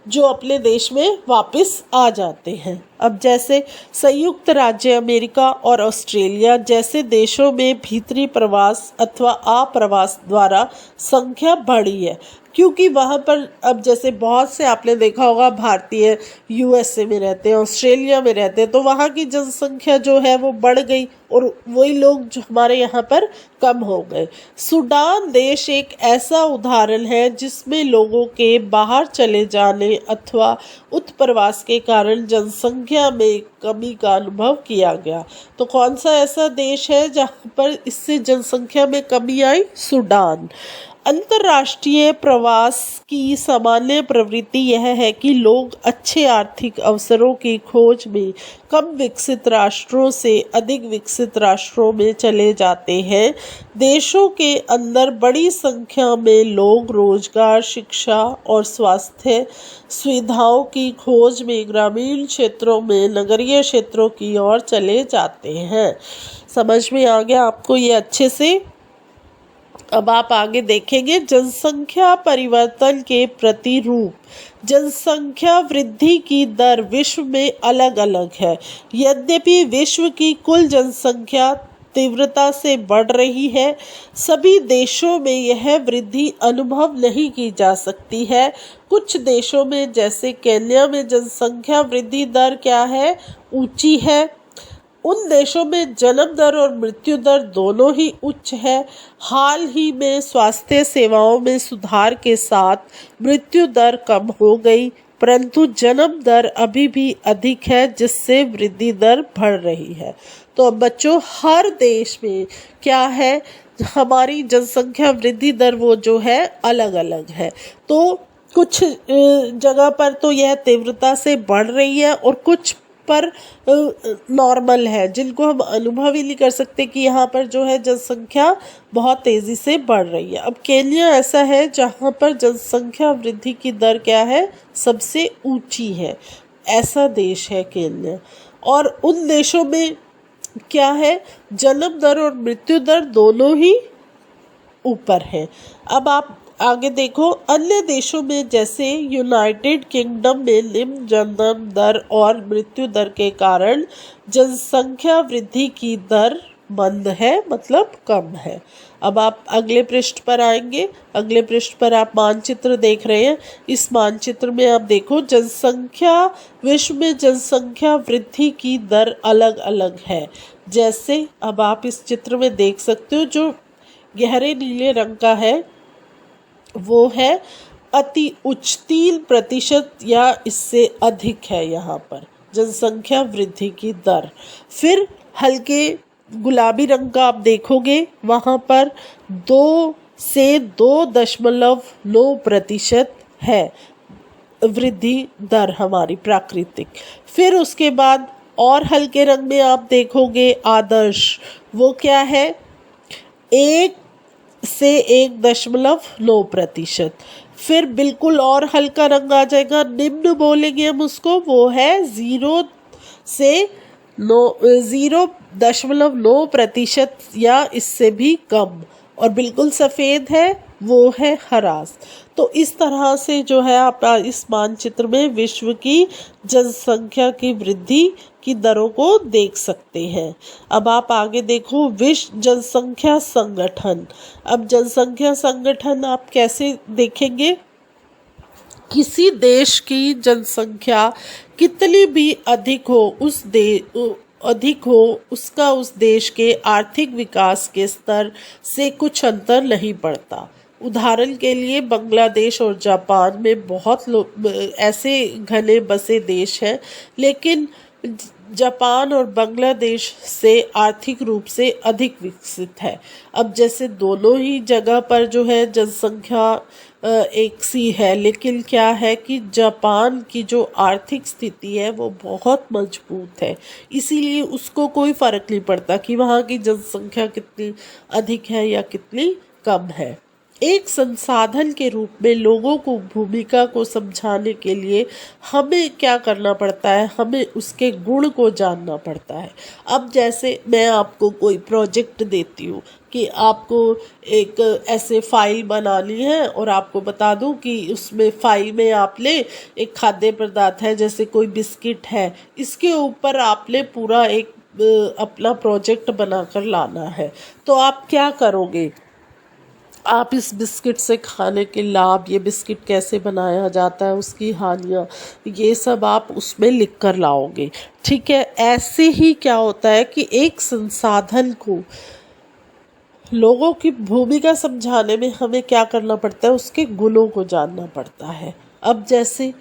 जो अपने देश में वापस आ जाते हैं। अब जैसे संयुक्त राज्य अमेरिका और ऑस्ट्रेलिया जैसे देशों में भीतरी प्रवास अथवा अप्रवास द्वारा संख्या बढ़ी है, क्योंकि वहाँ पर अब जैसे बहुत से आपने देखा होगा भारतीय यूएसए में रहते हैं, ऑस्ट्रेलिया में रहते हैं, तो वहाँ की जनसंख्या जो है वो बढ़ गई और वही लोग जो हमारे यहाँ पर कम हो गए। सूडान देश एक ऐसा उदाहरण है जिसमें लोगों के बाहर चले जाने अथवा उत्प्रवास के कारण जनसंख्या में कमी का अनुभव किया गया। तो कौन सा ऐसा देश है जहाँ पर इससे जनसंख्या में कमी आई? सूडान। अंतर्राष्ट्रीय प्रवास की सामान्य प्रवृत्ति यह है कि लोग अच्छे आर्थिक अवसरों की खोज में कम विकसित राष्ट्रों से अधिक विकसित राष्ट्रों में चले जाते हैं। देशों के अंदर बड़ी संख्या में लोग रोजगार, शिक्षा और स्वास्थ्य सुविधाओं की खोज में ग्रामीण क्षेत्रों में नगरीय क्षेत्रों की ओर चले जाते हैं। समझ में आ गया आपको ये अच्छे से? अब आप आगे देखेंगे, जनसंख्या परिवर्तन के प्रतिरूप। जनसंख्या वृद्धि की दर विश्व में अलग अलग है। यद्यपि विश्व की कुल जनसंख्या तीव्रता से बढ़ रही है, सभी देशों में यह वृद्धि अनुभव नहीं की जा सकती है। कुछ देशों में जैसे केन्या में जनसंख्या वृद्धि दर क्या है? ऊंची है। उन देशों में जन्म दर और मृत्यु दर दोनों ही उच्च है। हाल ही में स्वास्थ्य सेवाओं में सुधार के साथ मृत्यु दर कम हो गई, परंतु जन्म दर अभी भी अधिक है, जिससे वृद्धि दर बढ़ रही है। तो अब बच्चों, हर देश में क्या है? हमारी जनसंख्या वृद्धि दर वो जो है अलग अलग है। तो कुछ जगह पर तो यह तीव्रता से बढ़ रही है और कुछ पर नॉर्मल है, जिनको हम अनुभव ही नहीं कर सकते कि यहाँ पर जो है जनसंख्या बहुत तेज़ी से बढ़ रही है। अब केन्या ऐसा है जहाँ पर जनसंख्या वृद्धि की दर क्या है? सबसे ऊंची है। ऐसा देश है केन्या। और उन देशों में क्या है? जन्म दर और मृत्यु दर दोनों ही ऊपर है। अब आप आगे देखो, अन्य देशों में जैसे यूनाइटेड किंगडम में निम्न जन्म दर और मृत्यु दर के कारण जनसंख्या वृद्धि की दर मंद है, मतलब कम है। अब आप अगले पृष्ठ पर आएंगे। अगले पृष्ठ पर आप मानचित्र देख रहे हैं। इस मानचित्र में आप देखो, जनसंख्या विश्व में जनसंख्या वृद्धि की दर अलग अलग है। जैसे अब आप इस चित्र में देख सकते हो, जो गहरे नीले रंग का है वो है अति उच्च 3% या इससे अधिक है यहाँ पर जनसंख्या वृद्धि की दर। फिर हल्के गुलाबी रंग का आप देखोगे, वहाँ पर 2 से 2.9% है वृद्धि दर हमारी प्राकृतिक। फिर उसके बाद और हल्के रंग में आप देखोगे आदर्श, वो क्या है? 1 से 1.9%। फिर बिल्कुल और हल्का रंग आ जाएगा, निम्न बोलेंगे हम उसको, वो है 0.9% या इससे भी कम। और बिल्कुल सफ़ेद है वो है हरा। तो इस तरह से जो है आप इस मानचित्र में विश्व की जनसंख्या की वृद्धि की दरों को देख सकते हैं। अब आप आगे देखो विश्व जनसंख्या संगठन। अब जनसंख्या संगठन आप कैसे देखेंगे, किसी देश की जनसंख्या कितनी भी अधिक हो उसका उस देश के आर्थिक विकास के स्तर से कुछ अंतर नहीं पड़ता। उदाहरण के लिए बांग्लादेश और जापान में बहुत ऐसे घने बसे देश हैं, लेकिन जापान और बांग्लादेश से आर्थिक रूप से अधिक विकसित है। अब जैसे दोनों ही जगह पर जो है जनसंख्या एक सी है, लेकिन क्या है कि जापान की जो आर्थिक स्थिति है वो बहुत मजबूत है, इसीलिए उसको कोई फ़र्क नहीं पड़ता कि वहाँ की जनसंख्या कितनी अधिक है या कितनी कम है। एक संसाधन के रूप में लोगों को भूमिका को समझाने के लिए हमें क्या करना पड़ता है, हमें उसके गुण को जानना पड़ता है। अब जैसे मैं आपको कोई प्रोजेक्ट देती हूँ कि आपको एक ऐसे फाइल बनानी है और आपको बता दूं कि उसमें फाइल में आपने एक खाद्य पदार्थ है, जैसे कोई बिस्किट है, इसके ऊपर आपने पूरा एक अपना प्रोजेक्ट बनाकर लाना है। तो आप क्या करोगे, आप इस बिस्किट से खाने के लाभ, ये बिस्किट कैसे बनाया जाता है, उसकी हानियाँ, ये सब आप उसमें लिख कर लाओगे। ठीक है, ऐसे ही क्या होता है कि एक संसाधन को लोगों की भूमिका समझाने में हमें क्या करना पड़ता है, उसके गुणों को जानना पड़ता है। अब जैसे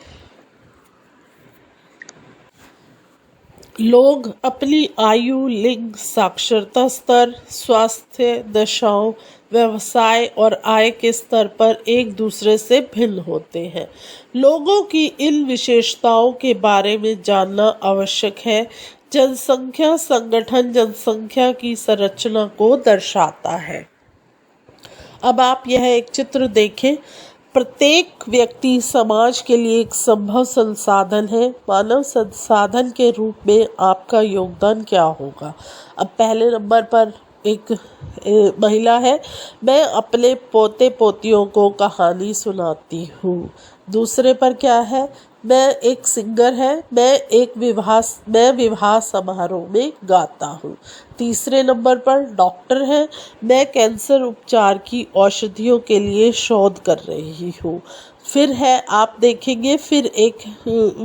लोग अपनी आयु, लिंग, साक्षरता स्तर, स्वास्थ्य दशाओं, व्यवसाय और आय के स्तर पर एक दूसरे से भिन्न होते हैं। लोगों की इन विशेषताओं के बारे में जानना आवश्यक है। जनसंख्या संगठन जनसंख्या की संरचना को दर्शाता है। अब आप यह एक चित्र देखें। प्रत्येक व्यक्ति समाज के लिए एक संभव संसाधन है। मानव संसाधन के रूप में आपका योगदान क्या होगा। अब पहले नंबर पर एक महिला है, मैं अपने पोते पोतियों को कहानी सुनाती हूँ। दूसरे पर क्या है, मैं एक सिंगर है, मैं विवाह समारोह में गाता हूँ। तीसरे नंबर पर डॉक्टर है, मैं कैंसर उपचार की औषधियों के लिए शोध कर रही हूँ। फिर है आप देखेंगे, फिर एक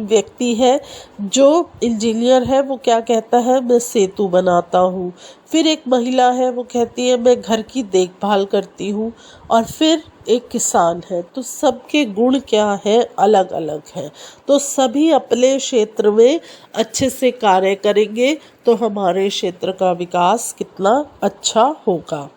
व्यक्ति है जो इंजीनियर है, वो क्या कहता है, मैं सेतु बनाता हूँ। फिर एक महिला है, वो कहती है मैं घर की देखभाल करती हूँ। और फिर एक किसान है। तो सबके गुण क्या है, अलग अलग हैं। तो सभी अपने क्षेत्र में अच्छे से कार्य करेंगे तो हमारे क्षेत्र का विकास कितना अच्छा होगा।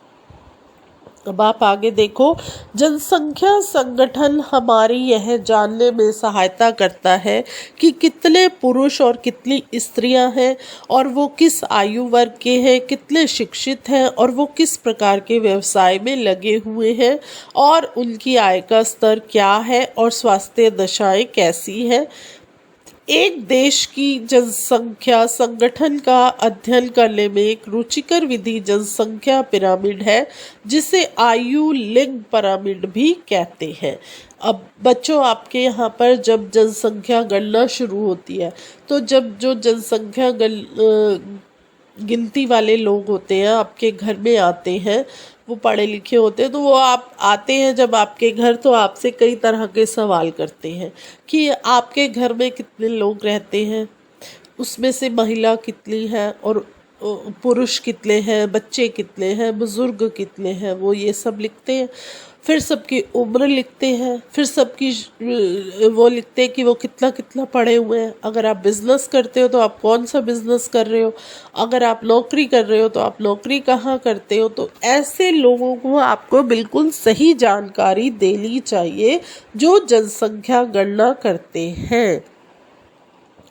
अब आप आगे देखो, जनसंख्या संगठन हमारी यह जानने में सहायता करता है कि कितने पुरुष और कितनी स्त्रियां हैं और वो किस आयु वर्ग के हैं, कितने शिक्षित हैं और वो किस प्रकार के व्यवसाय में लगे हुए हैं और उनकी आय का स्तर क्या है और स्वास्थ्य दशाएं कैसी हैं। एक देश की जनसंख्या संगठन का अध्ययन करने में एक रुचिकर विधि जनसंख्या पिरामिड है, जिसे आयु लिंग पिरामिड भी कहते हैं। अब बच्चों, आपके यहाँ पर जब जनसंख्या गणना शुरू होती है तो जब जो जनसंख्या गिनती वाले लोग होते हैं आपके घर में आते हैं, वो पढ़े लिखे होते हैं, तो वो आप आते हैं जब आपके घर, तो आपसे कई तरह के सवाल करते हैं कि आपके घर में कितने लोग रहते हैं, उसमें से महिला कितनी है और पुरुष कितने हैं, बच्चे कितने हैं, बुजुर्ग कितने हैं, वो ये सब लिखते हैं। फिर सबकी उम्र लिखते हैं, फिर सबकी वो लिखते हैं कि वो कितना कितना पढ़े हुए हैं। अगर आप बिज़नेस करते हो तो आप कौन सा बिज़नेस कर रहे हो, अगर आप नौकरी कर रहे हो तो आप नौकरी कहाँ करते हो। तो ऐसे लोगों को आपको बिल्कुल सही जानकारी देनी चाहिए जो जनसंख्या गणना करते हैं।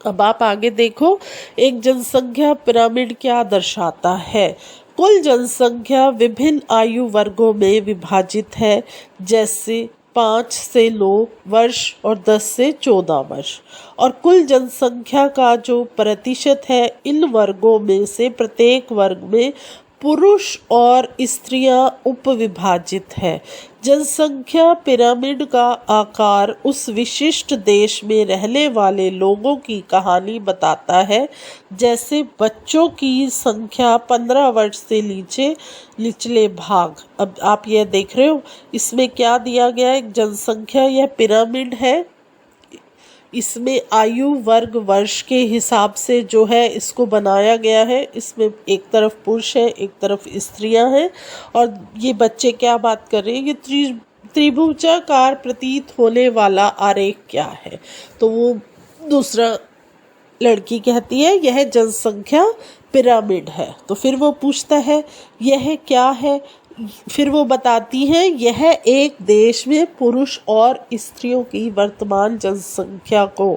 अब आप आगे देखो, एक जनसंख्या पिरामिड क्या दर्शाता है। कुल जनसंख्या विभिन्न आयु वर्गों में विभाजित है, जैसे 5 से 9 वर्ष और 10 से 14 वर्ष। और कुल जनसंख्या का जो प्रतिशत है इन वर्गों में से प्रत्येक वर्ग में पुरुष और स्त्रियां उपविभाजित है। जनसंख्या पिरामिड का आकार उस विशिष्ट देश में रहने वाले लोगों की कहानी बताता है। जैसे बच्चों की संख्या 15 वर्ष से निचले भाग। अब आप यह देख रहे हो, इसमें क्या दिया गया है, जनसंख्या, यह पिरामिड है। इसमें आयु वर्ग वर्ष के हिसाब से जो है इसको बनाया गया है। इसमें एक तरफ पुरुष है, एक तरफ स्त्रियां हैं। और ये बच्चे क्या बात कर रहे हैं, ये त्रिभुजाकार प्रतीत होने वाला आरेख क्या है। तो वो दूसरा लड़की कहती है यह जनसंख्या पिरामिड है। तो फिर वो पूछता है यह क्या है। फिर वो बताती हैं यह एक देश में पुरुष और स्त्रियों की वर्तमान जनसंख्या को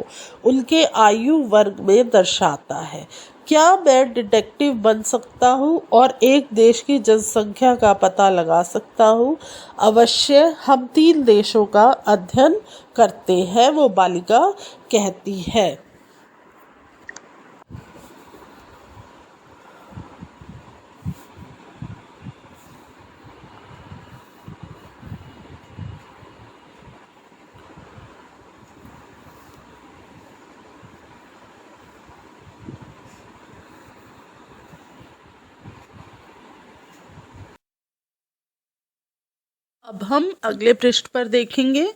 उनके आयु वर्ग में दर्शाता है। क्या मैं डिटेक्टिव बन सकता हूँ और एक देश की जनसंख्या का पता लगा सकता हूँ? अवश्य, हम 3 देशों का अध्ययन करते हैं, वो बालिका कहती है। अब हम अगले पृष्ठ पर देखेंगे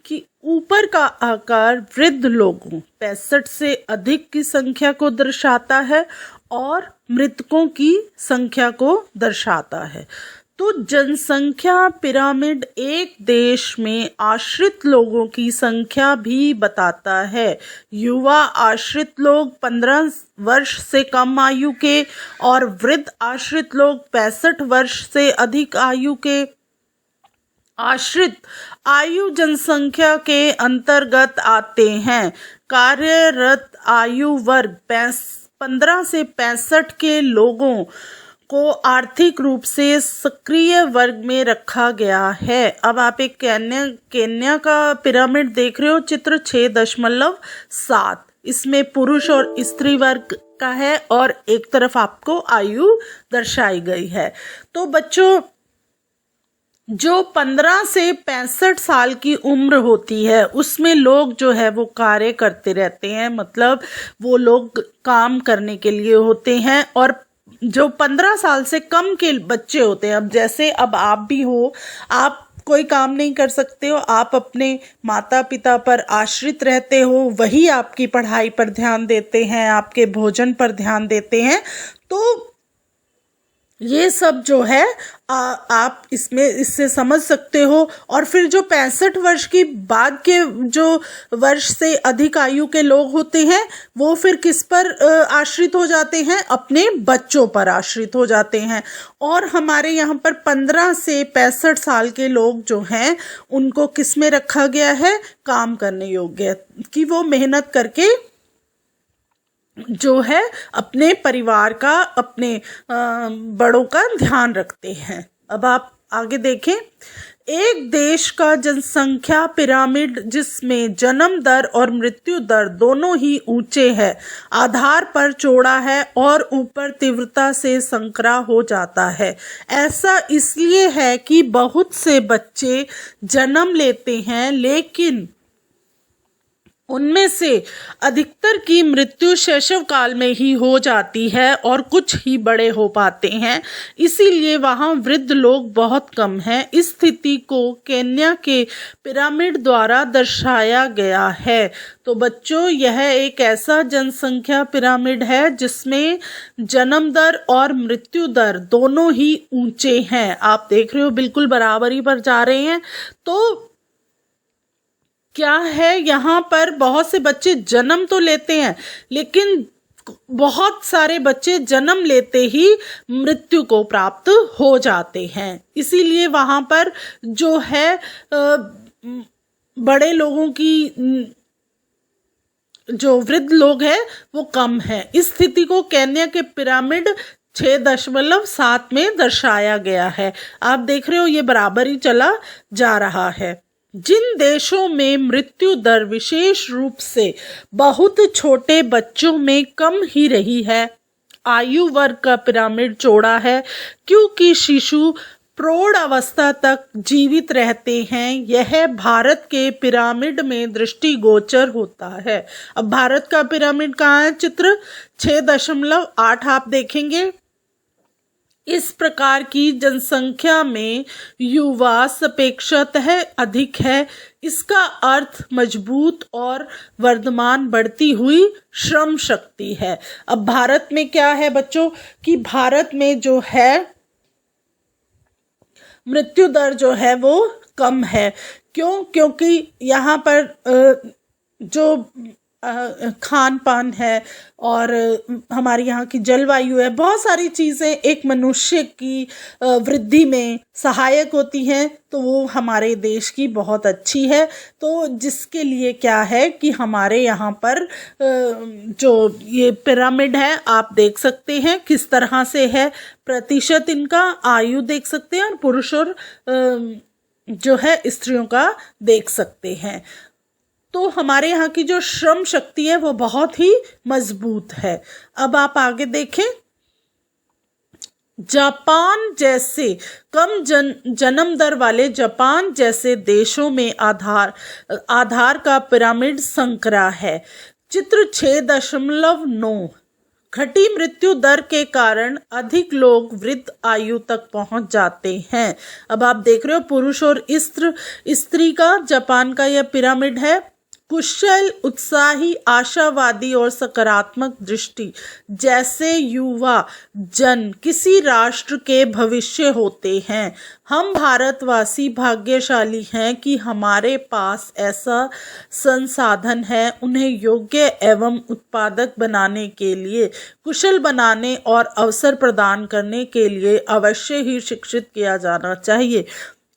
कि ऊपर का आकार वृद्ध लोगों 65 से अधिक की संख्या को दर्शाता है और मृतकों की संख्या को दर्शाता है। तो जनसंख्या पिरामिड एक देश में आश्रित लोगों की संख्या भी बताता है। युवा आश्रित लोग 15 वर्ष से कम आयु के और वृद्ध आश्रित लोग 65 वर्ष से अधिक आयु के। आश्रित आयु जनसंख्या के अंतर्गत आते हैं। कार्यरत आयु वर्ग 15 से 65 के लोगों को आर्थिक रूप से सक्रिय वर्ग में रखा गया है। अब आप एक केन्या का पिरामिड देख रहे हो, चित्र 6.7। इसमें पुरुष और स्त्री वर्ग का है और एक तरफ आपको आयु दर्शाई गई है। तो बच्चों, जो 15 से 65 साल की उम्र होती है उसमें लोग जो है वो कार्य करते रहते हैं, मतलब वो लोग काम करने के लिए होते हैं। और जो 15 साल से कम के बच्चे होते हैं, अब जैसे अब आप भी हो, आप कोई काम नहीं कर सकते हो, आप अपने माता पिता पर आश्रित रहते हो, वही आपकी पढ़ाई पर ध्यान देते हैं, आपके भोजन पर ध्यान देते हैं। तो ये सब जो है आप इससे समझ सकते हो। और फिर जो 65 वर्ष की बाद के जो वर्ष से अधिक आयु के लोग होते हैं वो फिर किस पर आश्रित हो जाते हैं? अपने बच्चों पर आश्रित हो जाते हैं। और हमारे यहाँ पर 15 से 65 साल के लोग जो हैं उनको किस में रखा गया है? काम करने योग्य, कि वो मेहनत करके जो है अपने परिवार का, अपने बड़ों का ध्यान रखते हैं। अब आप आगे देखें, एक देश का जनसंख्या पिरामिड जिसमें जन्म दर और मृत्यु दर दोनों ही ऊंचे हैं, आधार पर चौड़ा है और ऊपर तीव्रता से संकरा हो जाता है। ऐसा इसलिए है कि बहुत से बच्चे जन्म लेते हैं, लेकिन उनमें से अधिकतर की मृत्यु शैशव काल में ही हो जाती है और कुछ ही बड़े हो पाते हैं। इसीलिए वहाँ वृद्ध लोग बहुत कम हैं। इस स्थिति को केन्या के पिरामिड द्वारा दर्शाया गया है। तो बच्चों, यह एक ऐसा जनसंख्या पिरामिड है जिसमें जन्म दर और मृत्यु दर दोनों ही ऊंचे हैं। आप देख रहे हो बिल्कुल बराबरी पर जा रहे हैं। तो क्या है, यहाँ पर बहुत से बच्चे जन्म तो लेते हैं, लेकिन बहुत सारे बच्चे जन्म लेते ही मृत्यु को प्राप्त हो जाते हैं। इसीलिए वहाँ पर जो है बड़े लोगों की, जो वृद्ध लोग हैं वो कम है। इस स्थिति को केन्या के पिरामिड 6.7 में दर्शाया गया है। आप देख रहे हो ये बराबर ही चला जा रहा है। जिन देशों में मृत्यु दर विशेष रूप से बहुत छोटे बच्चों में कम ही रही है, आयु वर्ग का पिरामिड चौड़ा है क्योंकि शिशु प्रौढ़ अवस्था तक जीवित रहते हैं, यह भारत के पिरामिड में दृष्टिगोचर होता है। अब भारत का पिरामिड कहाँ है? चित्र 6.8 आप देखेंगे। इस प्रकार की जनसंख्या में युवा सापेक्षतः अधिक है। इसका अर्थ मजबूत और वर्धमान बढ़ती हुई श्रम शक्ति है। अब भारत में क्या है बच्चों कि भारत में जो है मृत्यु दर जो है वो कम है। क्यों? क्योंकि यहाँ पर जो खान पान है और हमारे यहाँ की जलवायु है, बहुत सारी चीज़ें एक मनुष्य की वृद्धि में सहायक होती हैं, तो वो हमारे देश की बहुत अच्छी है। तो जिसके लिए क्या है कि हमारे यहाँ पर जो ये पिरामिड है आप देख सकते हैं किस तरह से है, प्रतिशत इनका आयु देख सकते हैं और पुरुष और जो है स्त्रियों का देख सकते हैं। तो हमारे यहाँ की जो श्रम शक्ति है वो बहुत ही मजबूत है। अब आप आगे देखें, जापान जैसे कम जन्म दर वाले जापान जैसे देशों में आधार का पिरामिड संकरा है। चित्र 6.9 घटी मृत्यु दर के कारण अधिक लोग वृद्ध आयु तक पहुंच जाते हैं। अब आप देख रहे हो पुरुष और स्त्री का जापान का यह पिरामिड है। कुशल, उत्साही, आशावादी और सकारात्मक दृष्टि जैसे युवा जन किसी राष्ट्र के भविष्य होते हैं। हम भारतवासी भाग्यशाली हैं कि हमारे पास ऐसा संसाधन है। उन्हें योग्य एवं उत्पादक बनाने के लिए, कुशल बनाने और अवसर प्रदान करने के लिए अवश्य ही शिक्षित किया जाना चाहिए।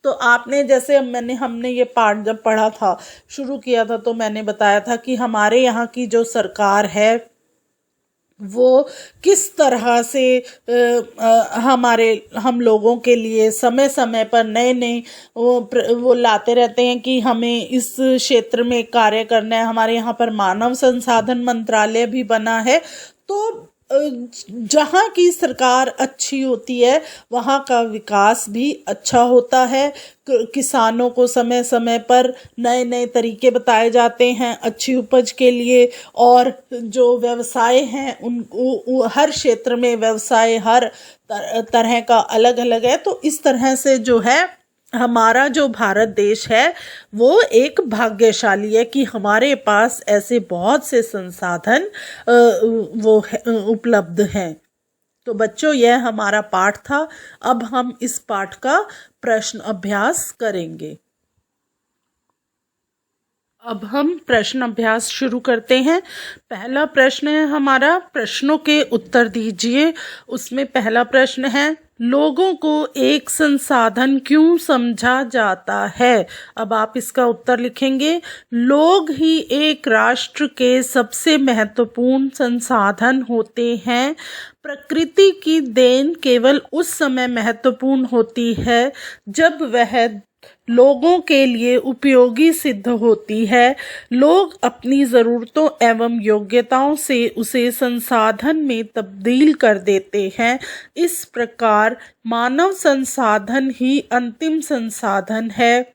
तो आपने जैसे हमने ये पाठ जब पढ़ा था, शुरू किया था, तो मैंने बताया था कि हमारे यहाँ की जो सरकार है वो किस तरह से हम लोगों के लिए समय समय पर नए वो लाते रहते हैं कि हमें इस क्षेत्र में कार्य करना है। हमारे यहाँ पर मानव संसाधन मंत्रालय भी बना है। तो जहाँ की सरकार अच्छी होती है वहाँ का विकास भी अच्छा होता है। किसानों को समय समय पर नए नए तरीके बताए जाते हैं अच्छी उपज के लिए, और जो व्यवसाय हैं उनको हर क्षेत्र में व्यवसाय हर तरह का अलग अलग है। तो इस तरह से जो है हमारा जो भारत देश है वो एक भाग्यशाली है कि हमारे पास ऐसे बहुत से संसाधन वो उपलब्ध हैं। तो बच्चों यह हमारा पाठ था। अब हम इस पाठ का प्रश्न अभ्यास करेंगे। अब हम प्रश्न अभ्यास शुरू करते हैं। पहला प्रश्न है हमारा, प्रश्नों के उत्तर दीजिए। उसमें पहला प्रश्न है, लोगों को एक संसाधन क्यों समझा जाता है? अब आप इसका उत्तर लिखेंगे, लोग ही एक राष्ट्र के सबसे महत्वपूर्ण संसाधन होते हैं। प्रकृति की देन केवल उस समय महत्वपूर्ण होती है जब वह लोगों के लिए उपयोगी सिद्ध होती है। लोग अपनी ज़रूरतों एवं योग्यताओं से उसे संसाधन में तब्दील कर देते हैं। इस प्रकार मानव संसाधन ही अंतिम संसाधन है।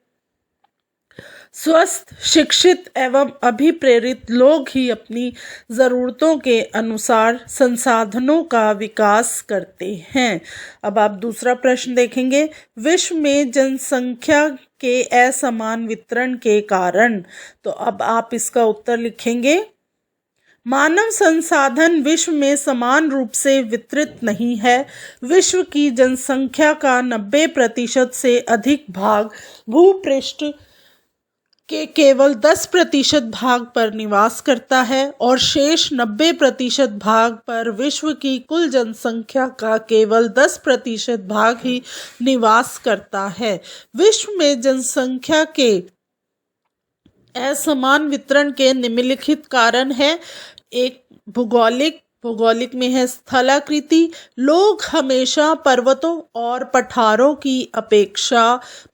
स्वस्थ, शिक्षित एवं अभिप्रेरित लोग ही अपनी ज़रूरतों के अनुसार संसाधनों का विकास करते हैं। अब आप दूसरा प्रश्न देखेंगे, विश्व में जनसंख्या के असमान वितरण के कारण। तो अब आप इसका उत्तर लिखेंगे, मानव संसाधन विश्व में समान रूप से वितरित नहीं है। विश्व की जनसंख्या का 90% से अधिक भाग भूपृष्ठ के केवल 10% भाग पर निवास करता है और शेष 90% भाग पर विश्व की कुल जनसंख्या का केवल 10% भाग ही निवास करता है। विश्व में जनसंख्या के असमान वितरण के निम्नलिखित कारण है। एक, भौगोलिक भौगोलिक में है स्थलाकृति। लोग हमेशा पर्वतों और पठारों की अपेक्षा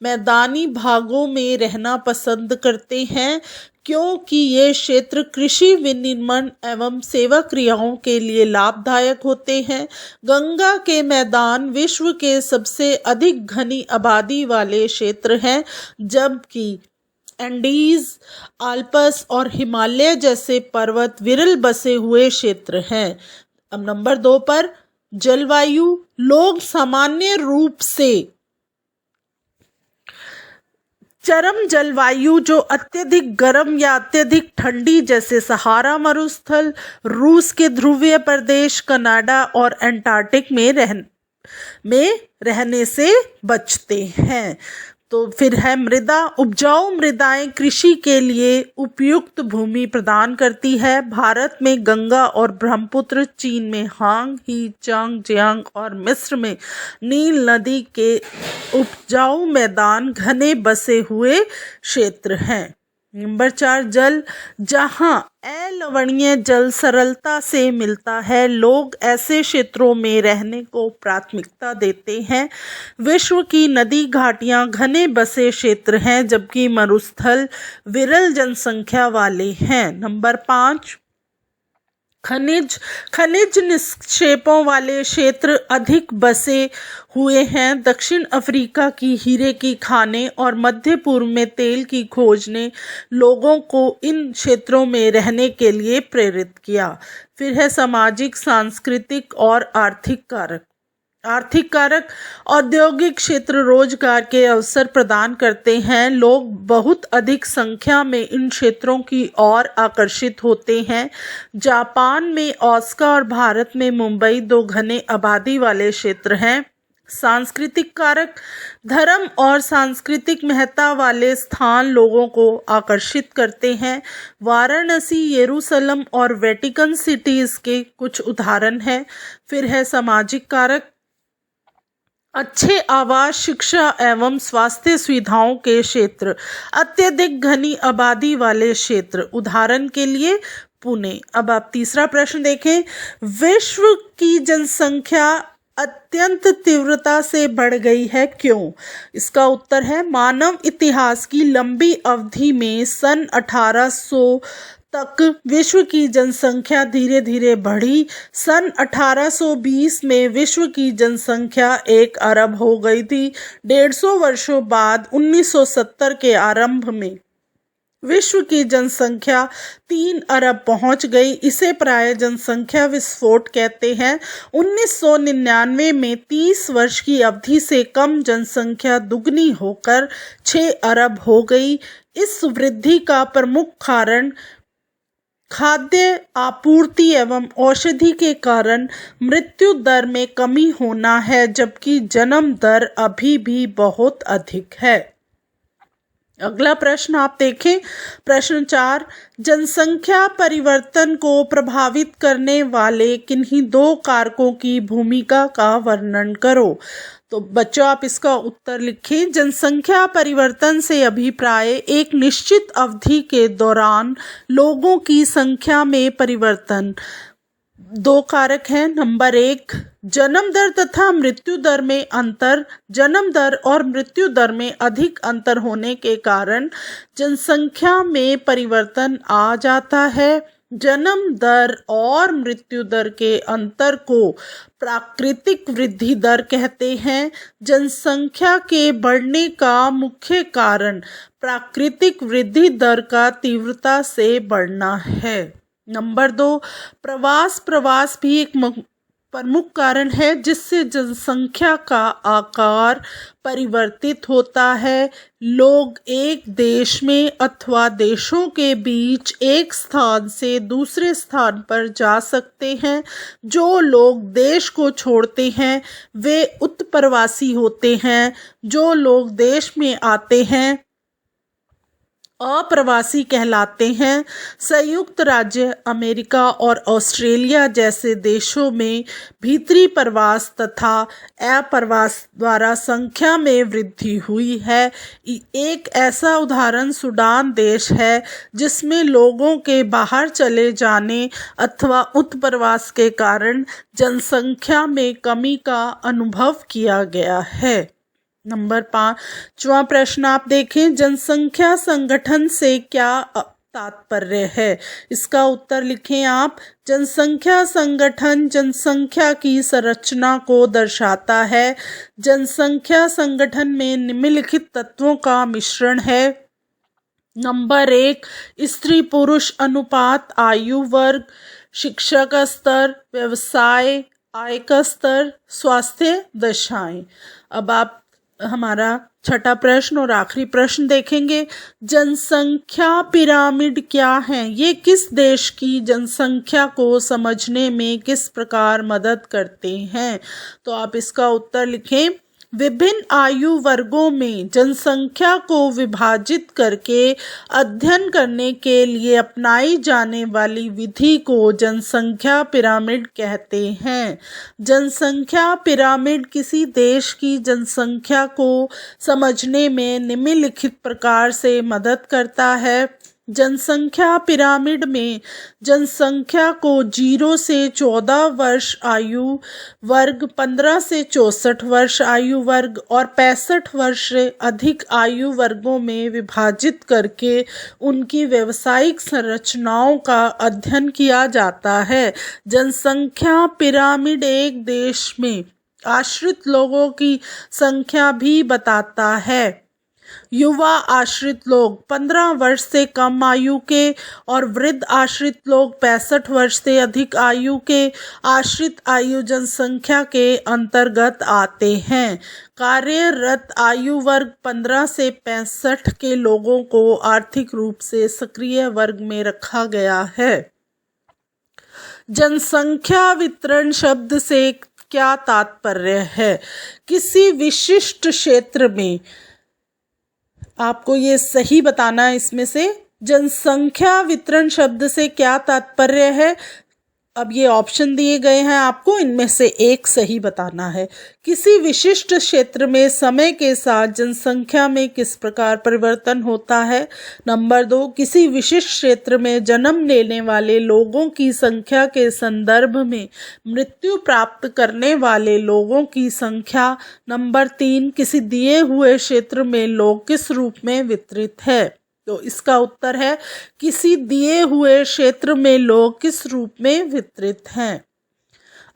मैदानी भागों में रहना पसंद करते हैं क्योंकि ये क्षेत्र कृषि, विनिर्माण एवं सेवा क्रियाओं के लिए लाभदायक होते हैं। गंगा के मैदान विश्व के सबसे अधिक घनी आबादी वाले क्षेत्र हैं, जबकि एंडीज, आल्प्स और हिमालय जैसे पर्वत विरल बसे हुए क्षेत्र हैं। अब नंबर 2 पर जलवायु। लोग सामान्य रूप से चरम जलवायु जो अत्यधिक गर्म या अत्यधिक ठंडी जैसे सहारा मरुस्थल, रूस के ध्रुवीय प्रदेश, कनाडा और अंटार्कटिक में रहने से बचते हैं। तो फिर है मृदा। उपजाऊ मृदाएं कृषि के लिए उपयुक्त भूमि प्रदान करती है। भारत में गंगा और ब्रह्मपुत्र, चीन में हांग ही, चांग जियांग और मिस्र में नील नदी के उपजाऊ मैदान घने बसे हुए क्षेत्र हैं। नंबर 4 जल। जहाँ अलवणीय जल सरलता से मिलता है, लोग ऐसे क्षेत्रों में रहने को प्राथमिकता देते हैं। विश्व की नदी घाटियाँ घने बसे क्षेत्र हैं, जबकि मरुस्थल विरल जनसंख्या वाले हैं। नंबर 5 खनिज निक्षेपों वाले क्षेत्र अधिक बसे हुए हैं। दक्षिण अफ्रीका की हीरे की खानें और मध्य पूर्व में तेल की खोज ने लोगों को इन क्षेत्रों में रहने के लिए प्रेरित किया। फिर है सामाजिक, सांस्कृतिक और आर्थिक कारक। औद्योगिक क्षेत्र रोजगार के अवसर प्रदान करते हैं। लोग बहुत अधिक संख्या में इन क्षेत्रों की ओर आकर्षित होते हैं। जापान में ओसाका और भारत में मुंबई 2 घने आबादी वाले क्षेत्र हैं। सांस्कृतिक कारक। धर्म और सांस्कृतिक महत्ता वाले स्थान लोगों को आकर्षित करते हैं। वाराणसी, यरूशलेम और वेटिकन सिटी इसके कुछ उदाहरण हैं। फिर है सामाजिक कारक। अच्छे आवास, शिक्षा एवं स्वास्थ्य सुविधाओं के क्षेत्र। अत्यधिक घनी आबादी वाले क्षेत्र, उदाहरण के लिए पुणे। अब आप तीसरा प्रश्न देखें। विश्व की जनसंख्या अत्यंत तीव्रता से बढ़ गई है, क्यों? इसका उत्तर है मानव इतिहास की लंबी अवधि में सन 1800 तक विश्व की जनसंख्या धीरे धीरे बढ़ी। सन 1820 में विश्व की जनसंख्या 1 अरब हो गई थी। 150 वर्षों बाद 1970 के आरंभ में विश्व की जनसंख्या 3 अरब पहुंच गई। इसे प्राय जनसंख्या विस्फोट कहते हैं। 1999 में 30 वर्ष की अवधि से कम जनसंख्या दुगनी होकर 6 अरब हो गई। इस वृद्धि का प्रमुख कारण खाद्य आपूर्ति एवं औषधि के कारण मृत्यु दर में कमी होना है, जबकि जन्म दर अभी भी बहुत अधिक है। अगला प्रश्न आप देखें। प्रश्न 4, जनसंख्या परिवर्तन को प्रभावित करने वाले किन्हीं 2 कारकों की भूमिका का वर्णन करो। तो बच्चों आप इसका उत्तर लिखें। जनसंख्या परिवर्तन से अभिप्राय एक निश्चित अवधि के दौरान लोगों की संख्या में परिवर्तन। 2 कारक हैं। नंबर 1, जन्म दर तथा मृत्यु दर में अंतर। जन्म दर और मृत्यु दर में अधिक अंतर होने के कारण जनसंख्या में परिवर्तन आ जाता है। जन्म दर और मृत्यु दर के अंतर को प्राकृतिक वृद्धि दर कहते हैं। जनसंख्या के बढ़ने का मुख्य कारण प्राकृतिक वृद्धि दर का तीव्रता से बढ़ना है। नंबर 2, प्रवास भी एक प्रमुख कारण है जिससे जनसंख्या का आकार परिवर्तित होता है। लोग एक देश में अथवा देशों के बीच एक स्थान से दूसरे स्थान पर जा सकते हैं। जो लोग देश को छोड़ते हैं वे उत्प्रवासी होते हैं। जो लोग देश में आते हैं अप्रवासी कहलाते हैं। संयुक्त राज्य अमेरिका और ऑस्ट्रेलिया जैसे देशों में भीतरी प्रवास तथा अप्रवास द्वारा संख्या में वृद्धि हुई है। एक ऐसा उदाहरण सूडान देश है जिसमें लोगों के बाहर चले जाने अथवा उत्प्रवास के कारण जनसंख्या में कमी का अनुभव किया गया है। नंबर 5वां प्रश्न आप देखें, जनसंख्या संगठन से क्या तात्पर्य है? इसका उत्तर लिखें आप। जनसंख्या संगठन जनसंख्या की संरचना को दर्शाता है। जनसंख्या संगठन में निम्नलिखित तत्वों का मिश्रण है। नंबर 1, स्त्री पुरुष अनुपात, आयु वर्ग, शिक्षा का स्तर, व्यवसाय, आय का स्तर, स्वास्थ्य दशाएं। अब आप हमारा छठा प्रश्न और आखिरी प्रश्न देखेंगे। जनसंख्या पिरामिड क्या है? ये किस देश की जनसंख्या को समझने में किस प्रकार मदद करते हैं? तो आप इसका उत्तर लिखें। विभिन्न आयु वर्गों में जनसंख्या को विभाजित करके अध्ययन करने के लिए अपनाई जाने वाली विधि को जनसंख्या पिरामिड कहते हैं। जनसंख्या पिरामिड किसी देश की जनसंख्या को समझने में निम्नलिखित प्रकार से मदद करता है। जनसंख्या पिरामिड में जनसंख्या को 0 से 14 वर्ष आयु वर्ग, 15 से 64 वर्ष आयु वर्ग और 65 वर्ष से अधिक आयु वर्गों में विभाजित करके उनकी व्यावसायिक संरचनाओं का अध्ययन किया जाता है। जनसंख्या पिरामिड एक देश में आश्रित लोगों की संख्या भी बताता है। युवा आश्रित लोग 15 वर्ष से कम आयु के और वृद्ध आश्रित लोग 65 वर्ष से अधिक आयु के आश्रित आयु जनसंख्या के अंतर्गत आते हैं। कार्यरत आयु वर्ग 15 से 65 के लोगों को आर्थिक रूप से सक्रिय वर्ग में रखा गया है। जनसंख्या वितरण शब्द से क्या तात्पर्य है? किसी विशिष्ट क्षेत्र में, आपको ये सही बताना है इसमें से। जनसंख्या वितरण शब्द से क्या तात्पर्य है? अब ये ऑप्शन दिए गए हैं, आपको इनमें से एक सही बताना है। किसी विशिष्ट क्षेत्र में समय के साथ जनसंख्या में किस प्रकार परिवर्तन होता है। नंबर 2, किसी विशिष्ट क्षेत्र में जन्म लेने वाले लोगों की संख्या के संदर्भ में मृत्यु प्राप्त करने वाले लोगों की संख्या। नंबर 3, किसी दिए हुए क्षेत्र में लोग किस रूप में वितरित है। तो इसका उत्तर है किसी दिए हुए क्षेत्र में लोग किस रूप में वितरित हैं।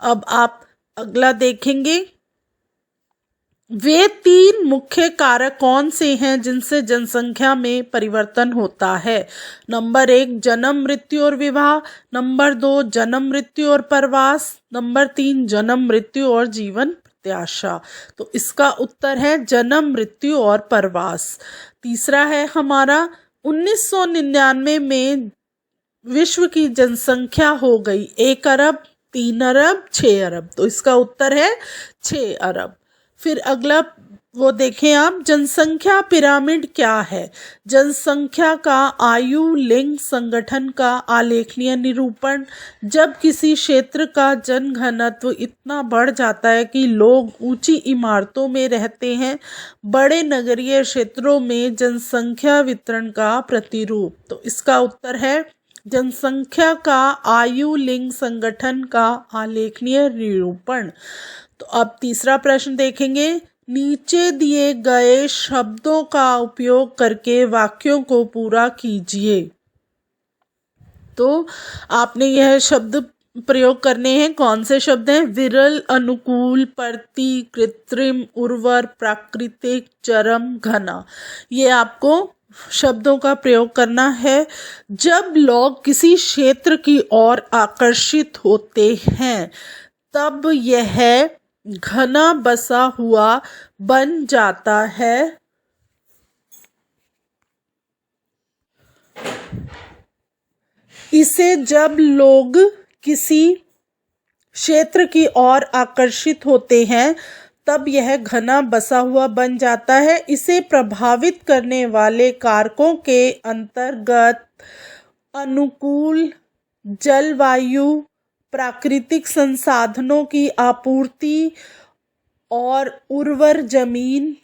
अब आप अगला देखेंगे, वे 3 मुख्य कारक कौन से हैं जिनसे जनसंख्या में परिवर्तन होता है। नंबर 1, जन्म मृत्यु और विवाह। नंबर 2, जन्म मृत्यु और प्रवास। नंबर 3, जन्म मृत्यु और जीवन प्रत्याशा। तो इसका उत्तर है जन्म मृत्यु और प्रवास। तीसरा है हमारा 1999 में विश्व की जनसंख्या हो गई 1 अरब, 3 अरब, 6 अरब। तो इसका उत्तर है 6 अरब। फिर अगला वो देखें आप, जनसंख्या पिरामिड क्या है। जनसंख्या का आयु लिंग संगठन का आलेखनीय निरूपण। जब किसी क्षेत्र का जनघनत्व इतना बढ़ जाता है कि लोग ऊंची इमारतों में रहते हैं। बड़े नगरीय क्षेत्रों में जनसंख्या वितरण का प्रतिरूप। तो इसका उत्तर है जनसंख्या का आयु लिंग संगठन का आलेखनीय निरूपण। तो अब तीसरा प्रश्न देखेंगे, नीचे दिए गए शब्दों का उपयोग करके वाक्यों को पूरा कीजिए। तो आपने यह शब्द प्रयोग करने हैं। कौन से शब्द हैं? विरल, अनुकूल, प्रति, कृत्रिम, उर्वर, प्राकृतिक, चरम, घना। ये आपको शब्दों का प्रयोग करना है। जब लोग किसी क्षेत्र की ओर आकर्षित होते हैं तब यह घना बसा हुआ बन जाता है। इसे जब लोग किसी क्षेत्र की ओर आकर्षित होते हैं तब यह घना बसा हुआ बन जाता है। इसे प्रभावित करने वाले कारकों के अंतर्गत अनुकूल जलवायु, प्राकृतिक संसाधनों की आपूर्ति और उर्वर जमीन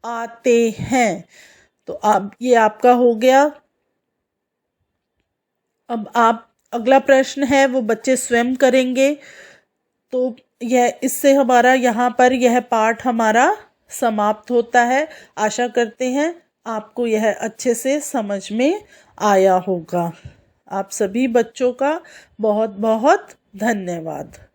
आते हैं। तो अब ये आपका हो गया। अब आप अगला प्रश्न है वो बच्चे स्वयं करेंगे। तो यह इससे हमारा यहाँ पर यह पाठ हमारा समाप्त होता है। आशा करते हैं आपको यह अच्छे से समझ में आया होगा। आप सभी बच्चों का बहुत बहुत धन्यवाद।